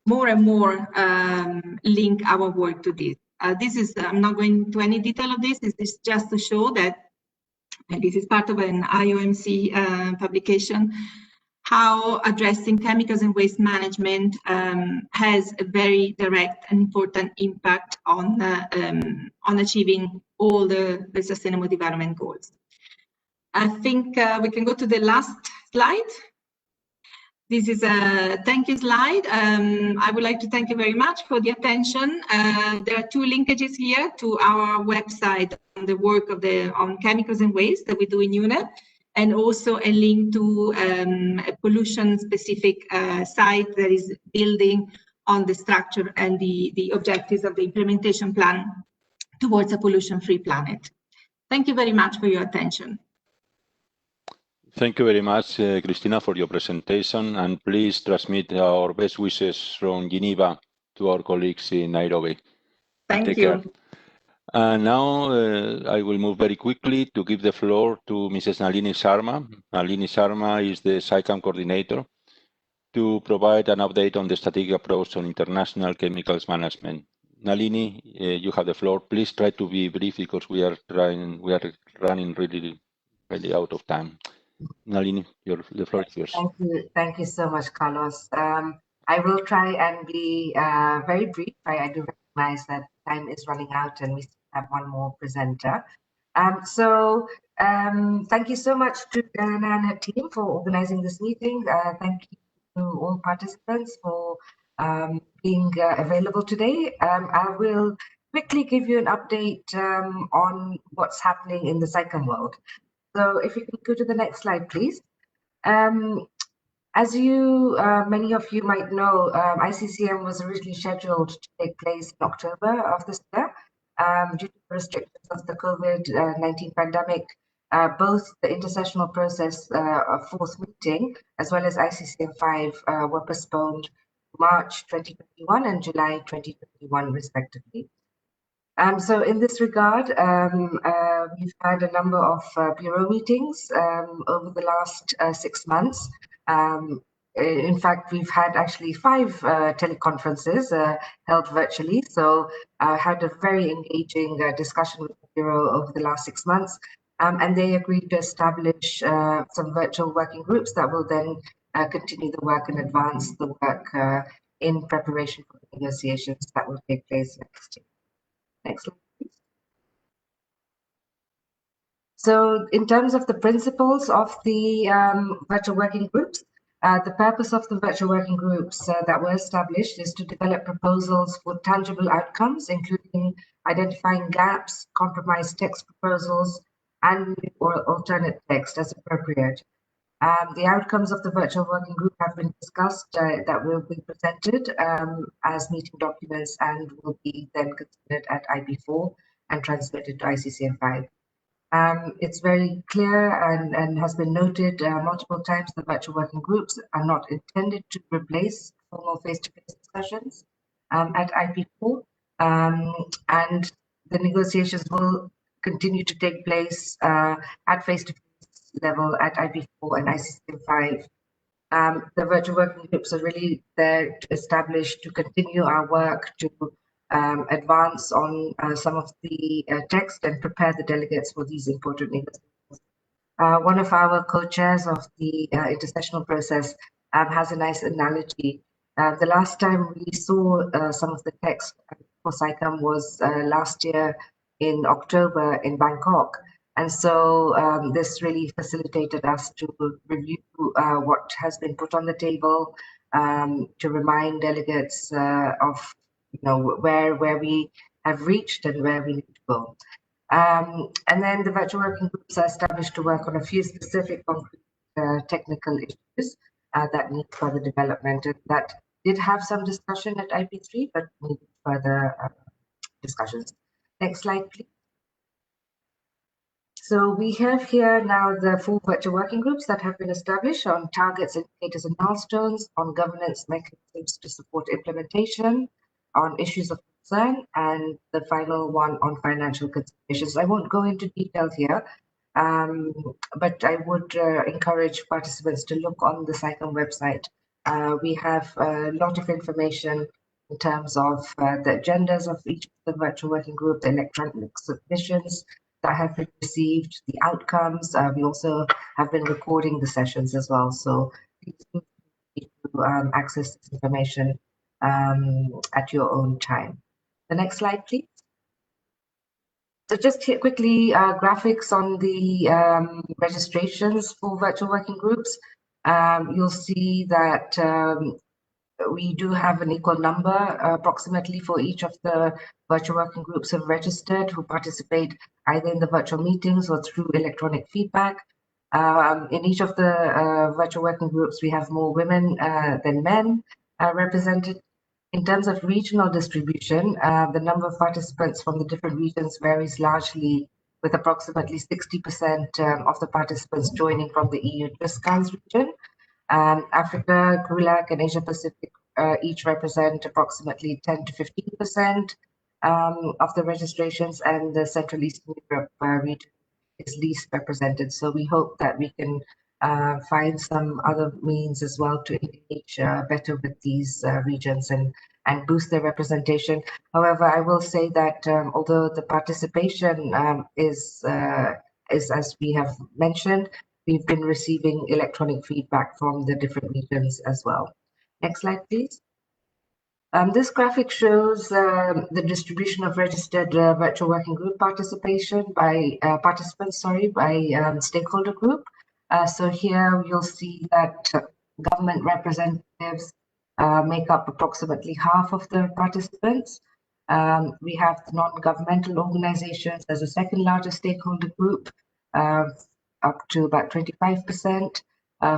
S7: more and more link our work to this. I'm not going into any detail of this. This is just to show that, and this is part of an IOMC publication, how addressing chemicals and waste management has a very direct and important impact on achieving all the sustainable development goals. I think we can go to the last slide. This is a thank you slide. I would like to thank you very much for the attention. There are two linkages here to our website on the work on chemicals and waste that we do in UNEP, and also a link to a pollution-specific site that is building on the structure and the objectives of the implementation plan towards a pollution-free planet. Thank you very much for your attention.
S2: Thank you very much, Cristina, for your presentation, and please transmit our best wishes from Geneva to our colleagues in Nairobi.
S7: Thank
S2: Take
S7: you.
S2: care. And now I will move very quickly to give the floor to Mrs. Nalini Sharma. Nalini Sharma is the SICAM coordinator to provide an update on the strategic approach on international chemicals management. Nalini, you have the floor. Please try to be brief because we are running really out of time. Nalini, the floor is yours.
S8: Thank you so much, Carlos. I will try and be very brief. I do recognize that time is running out and we still have one more presenter. Thank you so much to Diana and her team for organizing this meeting. Thank you to all participants for being available today. I will quickly give you an update on what's happening in the SICAM world. So if you can go to the next slide, please. As many of you might know, ICCM was originally scheduled to take place in October of this year. Due to the restrictions of the COVID-19 pandemic, both the intersessional process of fourth meeting as well as ICCM 5 were postponed March 2021 and July 2021 respectively. So in this regard, we've had a number of bureau meetings over the last 6 months. In fact, we've had actually 5 teleconferences held virtually. So I had a very engaging discussion with the bureau over the last 6 months. And they agreed to establish some virtual working groups that will then continue the work and advance the work in preparation for the negotiations that will take place next year. Next slide, please. So in terms of the principles of the virtual working groups, the purpose of the virtual working groups that were established is to develop proposals for tangible outcomes, including identifying gaps, compromise text proposals, and or alternate text as appropriate. The outcomes of the virtual working group have been discussed that will be presented as meeting documents and will be then considered at IP4 and transmitted to ICCM 5. It's very clear and has been noted multiple times the virtual working groups are not intended to replace formal face-to-face discussions at IP4, and the negotiations will continue to take place at face-to-face level at IP4 and ICCM 5. The virtual working groups are really there to establish, to continue our work, to advance on some of the text and prepare the delegates for these important negotiations. One of our co-chairs of the intersessional process has a nice analogy. The last time we saw some of the text for SICAM was last year in October in Bangkok. And so this really facilitated us to review what has been put on the table, to remind delegates of where we have reached and where we need to go. And then the virtual working groups are established to work on a few specific technical issues that need further development. And that did have some discussion at IP3, but needed further discussions. Next slide, please. So we have here now the 4 virtual working groups that have been established on targets, indicators, and milestones, on governance mechanisms to support implementation, on issues of concern, and the final one on financial considerations. I won't go into detail here, but I would encourage participants to look on the SICAM website. We have a lot of information in terms of the agendas of each of the virtual working group, the electronic submissions that have been received, the outcomes. We also have been recording the sessions as well. So please feel free to access this information at your own time. The next slide, please. So just here quickly, graphics on the registrations for virtual working groups. You'll see that we do have an equal number approximately for each of the virtual working groups have registered who participate either in the virtual meetings or through electronic feedback. In each of the virtual working groups, we have more women than men represented. In terms of regional distribution, the number of participants from the different regions varies largely with approximately 60% of the participants joining from the EU Triskans region. Africa, GULAC, and Asia Pacific each represent approximately 10 to 15% of the registrations, and the Central Eastern Europe region is least represented. So we hope that we can find some other means as well to engage better with these regions and boost their representation. However, I will say that although the participation is as we have mentioned, we've been receiving electronic feedback from the different regions as well. Next slide, please. This graphic shows the distribution of registered virtual working group participation by participants, by stakeholder group. So here you'll see that government representatives make up approximately half of the participants. We have the non-governmental organizations as a second largest stakeholder group, up to about 25%,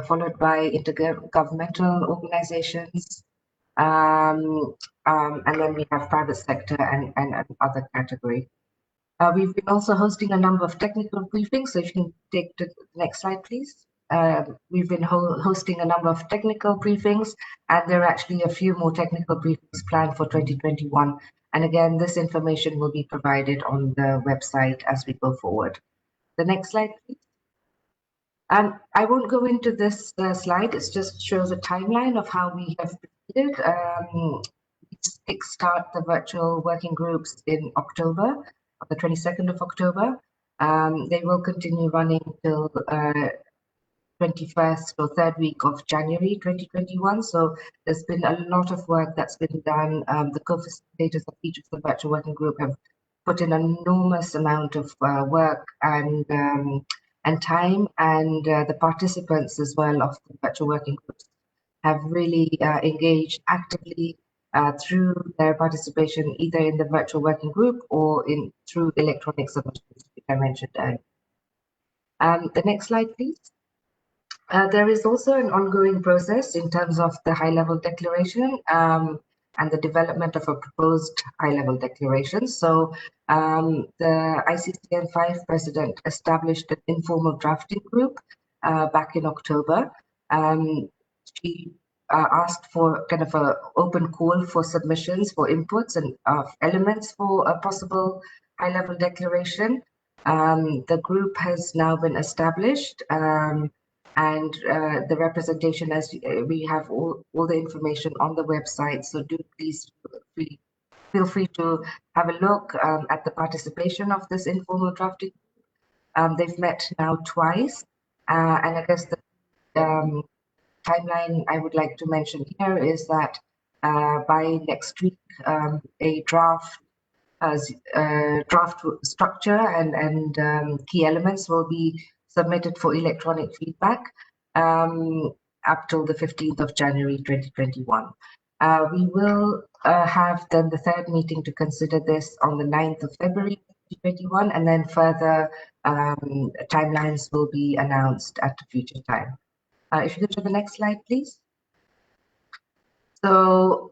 S8: followed by intergovernmental organizations. And then we have private sector and other category. We've been also hosting a number of technical briefings. So if you can take the next slide, please. We've been hosting a number of technical briefings, and there are actually a few more technical briefings planned for 2021. And again, this information will be provided on the website as we go forward. The next slide, please. I won't go into this slide. It just shows a timeline of how we have proceeded. We start the virtual working groups in October, on the 22nd of October. They will continue running till 21st or third week of January 2021. So there's been a lot of work that's been done. The co-facilitators of each of the virtual working group have put in an enormous amount of work and time, and the participants as well of the virtual working groups have really engaged actively through their participation either in the virtual working group or through electronic submissions, which I mentioned earlier. The next slide, please. There is also an ongoing process in terms of the high-level declaration and the development of a proposed high-level declaration. So the ICCN5 president established an informal drafting group back in October. She asked for kind of an open call for submissions, for inputs and elements for a possible high-level declaration. The group has now been established, and the representation, as we have all the information on the website, so do please feel free to have a look at the participation of this informal drafting. They've met now twice, and I guess the timeline I would like to mention here is that by next week, a draft structure and key elements will be submitted for electronic feedback up till the 15th of January 2021. We will have then the third meeting to consider this on the 9th of February 2021, and then further timelines will be announced at a future time. If you go to the next slide, please. So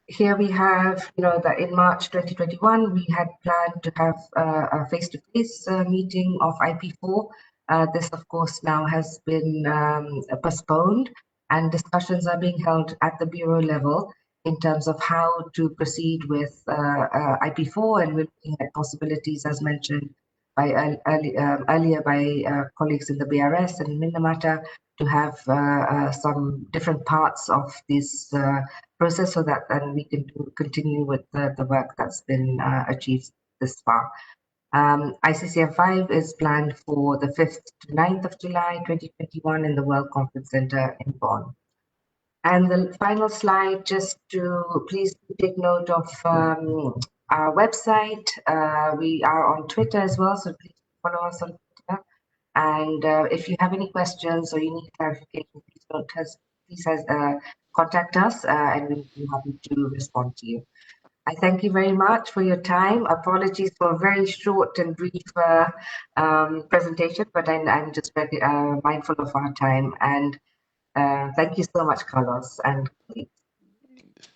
S8: here we have, that in March 2021, we had planned to have a face-to-face meeting of IP4. This, of course, now has been postponed, and discussions are being held at the Bureau level in terms of how to proceed with IP4, and we're looking at possibilities, as mentioned by earlier by colleagues in the BRS and Minamata, to have some different parts of this process so that then we can continue with the work that's been achieved this far. ICCN5 is planned for the 5th to 9th of July 2021 in the World Conference Center in Bonn. And the final slide, just to please take note of our website. We are on Twitter as well, so please follow us on Twitter. And if you have any questions or you need clarification, please contact us, and we'll be happy to respond to you. I thank you very much for your time. Apologies for a very short and brief presentation, but I'm just very mindful of our time. And thank you so much, Carlos. And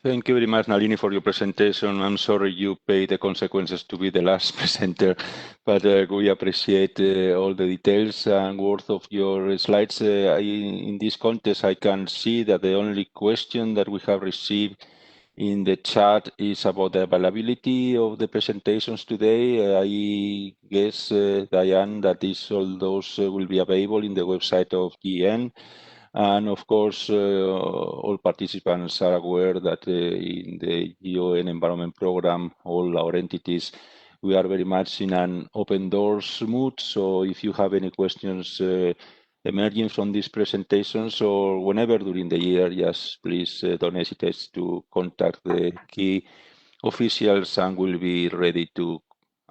S2: Thank you very much, Nalini, for your presentation. I'm sorry you pay the consequences to be the last presenter, but we appreciate all the details and worth of your slides. In this context, I can see that the only question that we have received in the chat is about the availability of the presentations today. I guess, Diane, that all those will be available in the website of GN. And of course, all participants are aware that in the UN Environment Program, all our entities, we are very much in an open doors mood. So if you have any questions emerging from these presentations or whenever during the year, yes, please don't hesitate to contact the key officials and we'll be ready to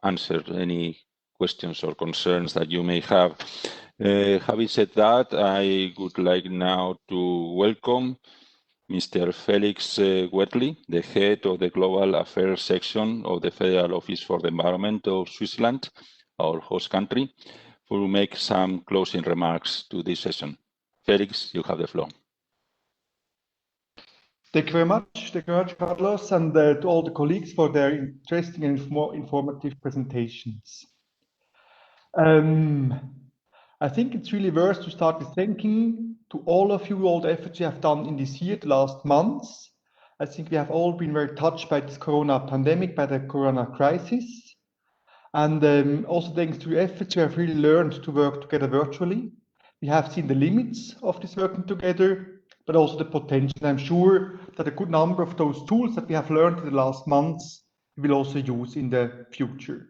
S2: answer any questions or concerns that you may have. Having said that, I would like now to welcome Mr. Felix Wettley, the head of the Global Affairs section of the Federal Office for the Environment of Switzerland, our host country, who will make some closing remarks to this session. Felix, you have the floor.
S9: Thank you very much. Thank you very much, Carlos, and to all the colleagues for their interesting and informative presentations. I think it's really worth to start with thanking to all of you, all the efforts you have done in this year, the last months. I think we have all been very touched by this corona pandemic, by the corona crisis. And also thanks to your efforts, we have really learned to work together virtually. We have seen the limits of this working together, but also the potential. I'm sure that a good number of those tools that we have learned in the last months, we will also use in the future.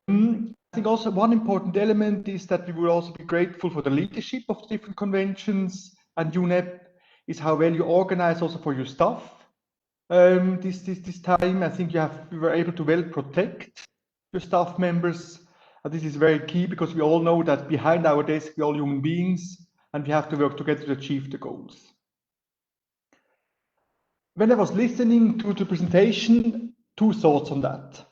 S9: I think also one important element is that we will also be grateful for the leadership of the different conventions and UNEP is how well you organize also for your staff. This time, I think we were able to well protect your staff members. And this is very key because we all know that behind our desk, we're all human beings and we have to work together to achieve the goals. When I was listening to the presentation, two thoughts on that.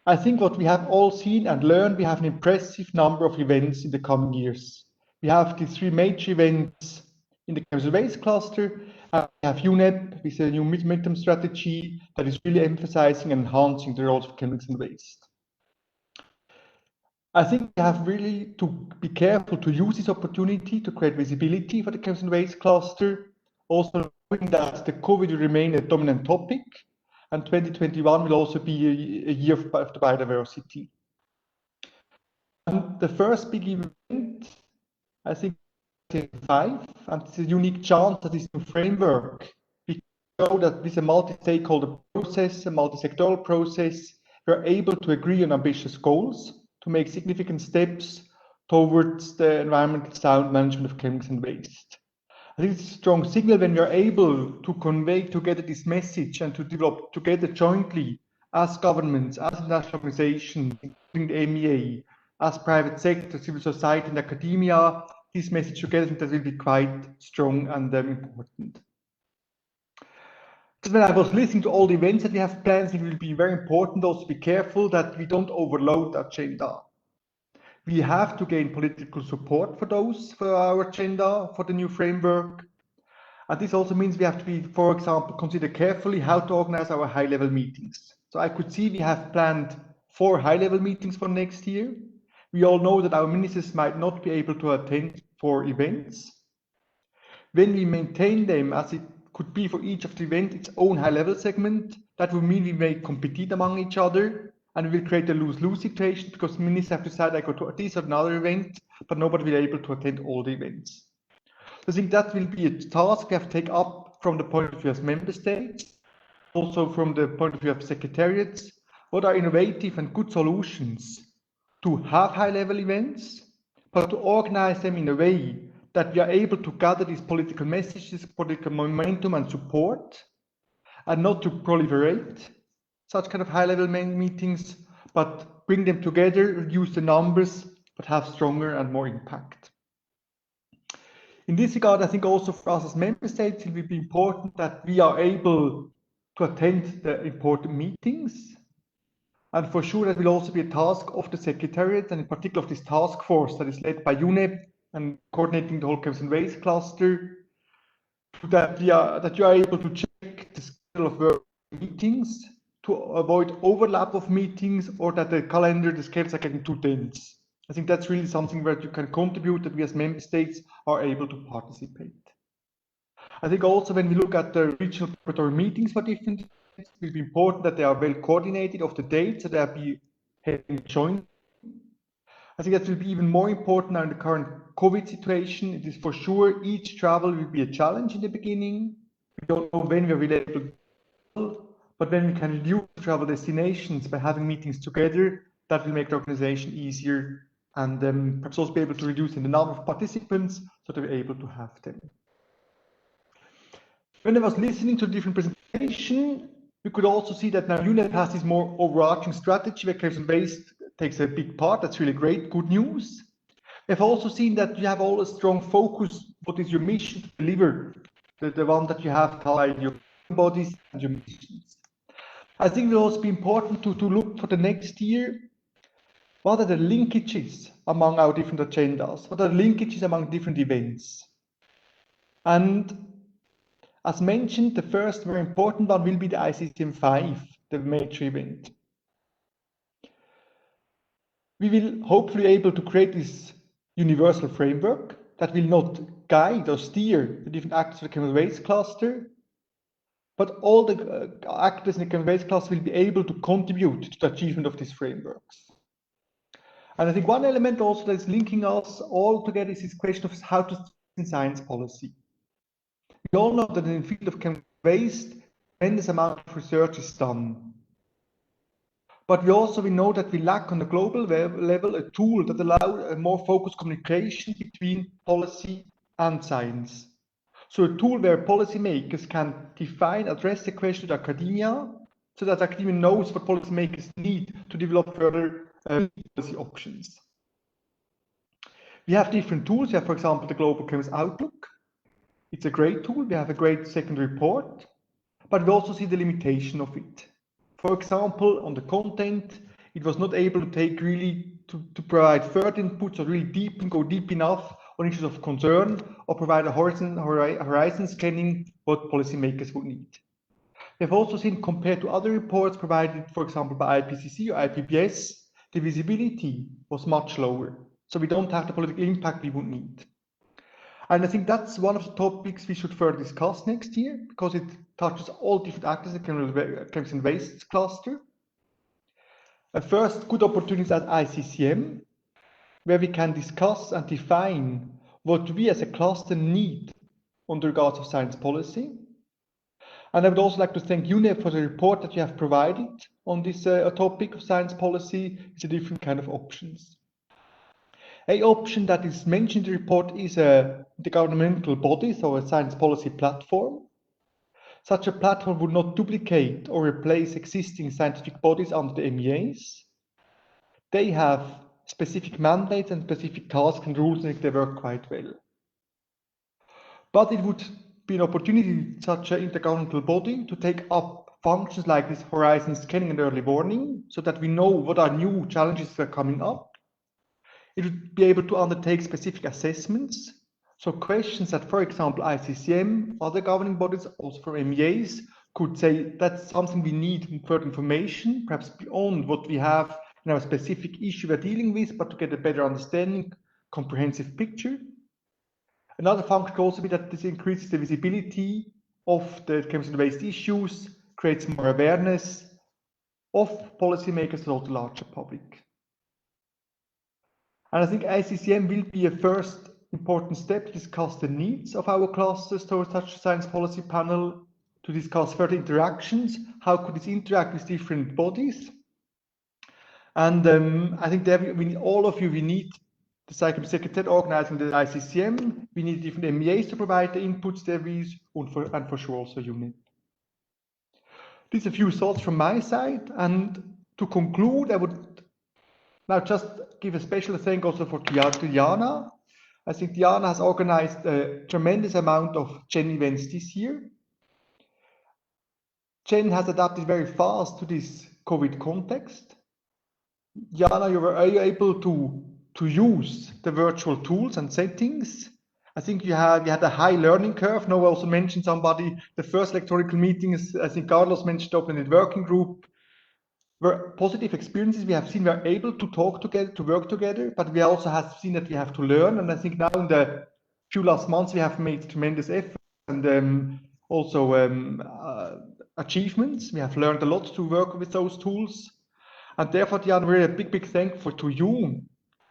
S9: I think what we have all seen and learned, we have an impressive number of events in the coming years. We have the three major events in the chemical waste cluster. We have UNEP with a new midterm strategy that is really emphasizing and enhancing the roles of chemicals and waste. I think we have really to be careful to use this opportunity to create visibility for the chemicals and waste cluster. Also knowing that the COVID will remain a dominant topic. And 2021 will also be a year of biodiversity. And the first big event, I think, 5, and it's a unique chance that this new framework, we know that with a multi-stakeholder process, a multi-sectoral process, we're able to agree on ambitious goals to make significant steps towards the environmental sound management of chemicals and waste. I think it's a strong signal when we are able to convey together this message and to develop together jointly as governments, as international organizations, including the MEA, as private sector, civil society and academia, this message together that will be quite strong and important. Because when I was listening to all the events that we have planned, it will be very important also to be careful that we don't overload the agenda. We have to gain political support for our agenda, for the new framework. And this also means we have to be, for example, consider carefully how to organize our high-level meetings. So I could see we have planned 4 high-level meetings for next year. We all know that our ministers might not be able to attend 4 events. When we maintain them, as it could be for each of the events, its own high-level segment, that would mean we may compete among each other. And we will create a lose-lose situation because ministers have decided I go to this or another event, but nobody will be able to attend all the events. I think that will be a task we have to take up from the point of view of member states, also from the point of view of secretariats. What are innovative and good solutions to have high-level events, but to organize them in a way that we are able to gather these political messages, political momentum and support, and not to proliferate such kind of high-level meetings, but bring them together, reduce the numbers, but have stronger and more impact. In this regard, I think also for us as member states, it will be important that we are able to attend the important meetings. And for sure, that will also be a task of the Secretariat, and in particular of this task force that is led by UNEP and coordinating the whole chemicals and waste cluster, that you are able to check the schedule of work meetings to avoid overlap of meetings, or that the schedules are getting too dense. I think that's really something where you can contribute, that we as member states are able to participate. I think also when we look at the regional preparatory meetings for different events, it will be important that they are well coordinated of the dates, so they are having joint. I think that will be even more important now in the current COVID situation. It is for sure each travel will be a challenge in the beginning. We don't know when we will be able to travel, but when we can reduce travel destinations by having meetings together, that will make the organization easier, and perhaps also be able to reduce the number of participants so that we're able to have them. When I was listening to the different presentations, you could also see that now UNEP has this more overarching strategy where chemicals and waste takes a big part. That's really great, good news. We've also seen that you have all a strong focus. What is your mission to deliver? The one that you have by your bodies and your missions. I think it will also be important to look for the next year. What are the linkages among our different agendas? What are the linkages among different events? And as mentioned, the first very important one will be the ICCM 5, the major event. We will hopefully be able to create this universal framework that will not guide or steer the different actors of the chemical waste cluster, but all the actors in the chemical waste cluster will be able to contribute to the achievement of these frameworks. And I think one element also that is linking us all together is this question of how to strengthen science policy. We all know that in the field of chemical waste, a tremendous amount of research is done. But we know that we lack on the global level a tool that allows a more focused communication between policy and science. So a tool where policymakers can address the question to academia, so that academia knows what policymakers need to develop further policy options. We have different tools. We have, for example, the Global Chemist Outlook. It's a great tool. We have a great second report, but we also see the limitation of it. For example, on the content, it was not able to take really to provide further inputs or really go deep enough on issues of concern, or provide a horizon scanning what policymakers would need. We have also seen, compared to other reports provided, for example, by IPCC or IPBES, the visibility was much lower. So we don't have the political impact we would need. And I think that's one of the topics we should further discuss next year, because it touches all different actors in the chemicals and waste cluster. A first good opportunity is at ICCM, where we can discuss and define what we as a cluster need on the regards of science policy. And I would also like to thank UNEP for the report that you have provided on this topic of science policy. It's a different kind of options. A option that is mentioned in the report is a intergovernmental body, so a science policy platform. Such a platform would not duplicate or replace existing scientific bodies under the MEAs. They have specific mandates and specific tasks and rules, and they work quite well. But it would be an opportunity in such an intergovernmental body to take up functions like this horizon scanning and early warning, so that we know what are new challenges that are coming up. It would be able to undertake specific assessments. So questions that, for example, ICCM, other governing bodies, also for MEAs, could say that's something we need further information, perhaps beyond what we have in our specific issue we're dealing with, but to get a better understanding, comprehensive picture. Another function could also be that this increases the visibility of the chemicals and waste issues, creates more awareness of policymakers and also the larger public. And I think ICCM will be a first important step to discuss the needs of our clusters towards such a science policy panel, to discuss further interactions, how could this interact with different bodies. And I think that all of you, we need the Secretariat organizing the ICCM, we need different MEAs to provide the inputs there is, and for sure also UNEP. These are a few thoughts from my side, and to conclude, I would now just give a special thank also for Diana. I think Diana has organized a tremendous amount of GEN events this year. GEN has adapted very fast to this COVID context. Diana, are you able to use the virtual tools and settings? I think we had a high learning curve. Noah also mentioned somebody, the first electoral meetings, I think Carlos mentioned open working group, were positive experiences. We have seen we're able to talk together, to work together, but we also have seen that we have to learn. And I think now in the few last months, we have made tremendous effort and also achievements. We have learned a lot to work with those tools. And therefore, Diana, really a big thank you to you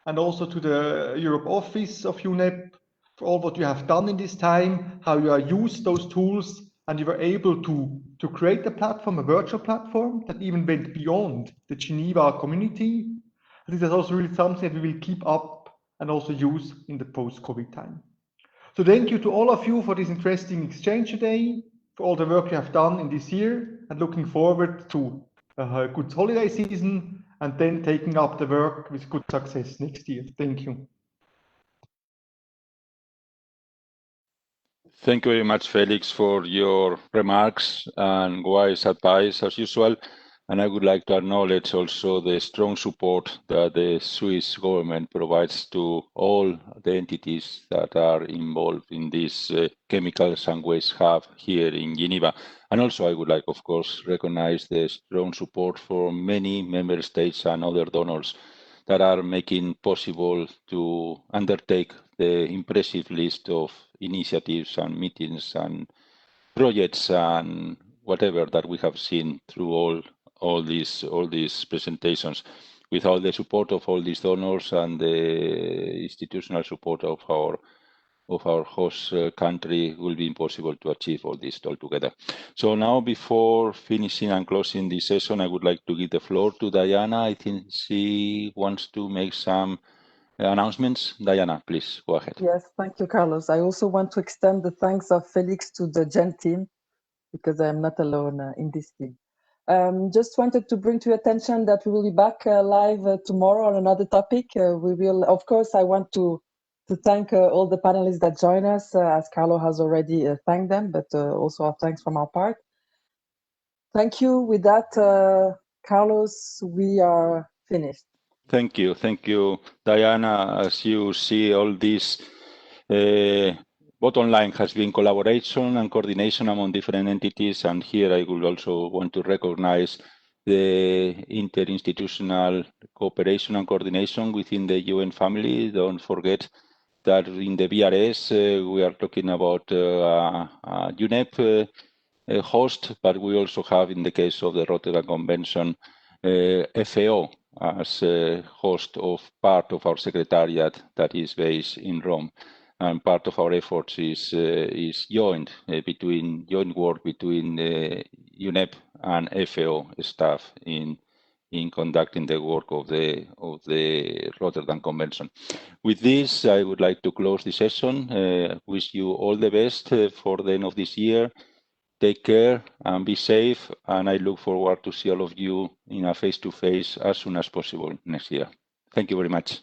S9: and also to the Europe office of UNEP for all what you have done in this time, how you have used those tools, and you were able to create a platform, a virtual platform that even went beyond the Geneva community. I think that's also really something that we will keep up and also use in the post-COVID time. So thank you to all of you for this interesting exchange today, for all the work you have done in this year, and looking forward to a good holiday season and then taking up the work with good success next year. Thank you.
S2: Thank you very much, Felix, for your remarks and wise advice as usual. And I would like to acknowledge also the strong support that the Swiss government provides to all the entities that are involved in this chemicals and waste hub here in Geneva. And also I would like, of course, recognize the strong support from many member states and other donors that are making possible to undertake the impressive list of initiatives and meetings and projects and whatever that we have seen through all these presentations. Without the support of all these donors and the institutional support of our host country, will be impossible to achieve all this altogether. So now, before finishing and closing this session, I would like to give the floor to Diana. I think she wants to make some announcements. Diana, please go ahead.
S1: Yes, thank you, Carlos. I also want to extend the thanks of Felix to the GEN team, because I am not alone in this team. Just wanted to bring to your attention that we will be back live tomorrow on another topic. We will, of course, I want to thank all the panelists that join us, as Carlo has already thanked them, but also our thanks from our part. Thank you. With that, Carlos, we are finished.
S2: Thank you, Diana. As you see, all this bottom line has been collaboration and coordination among different entities, and here I would also want to recognize the interinstitutional cooperation and coordination within the UN family. Don't forget that in the BRS we are talking about UNEP host, but we also have, in the case of the Rotterdam Convention, FAO as host of part of our secretariat that is based in Rome. And part of our efforts is joint work between UNEP and FAO staff in conducting the work of the Rotterdam Convention. With this, I would like to close the session. Wish you all the best for the end of this year. Take care and be safe, and I look forward to see all of you in a face-to-face as soon as possible next year. Thank you very much.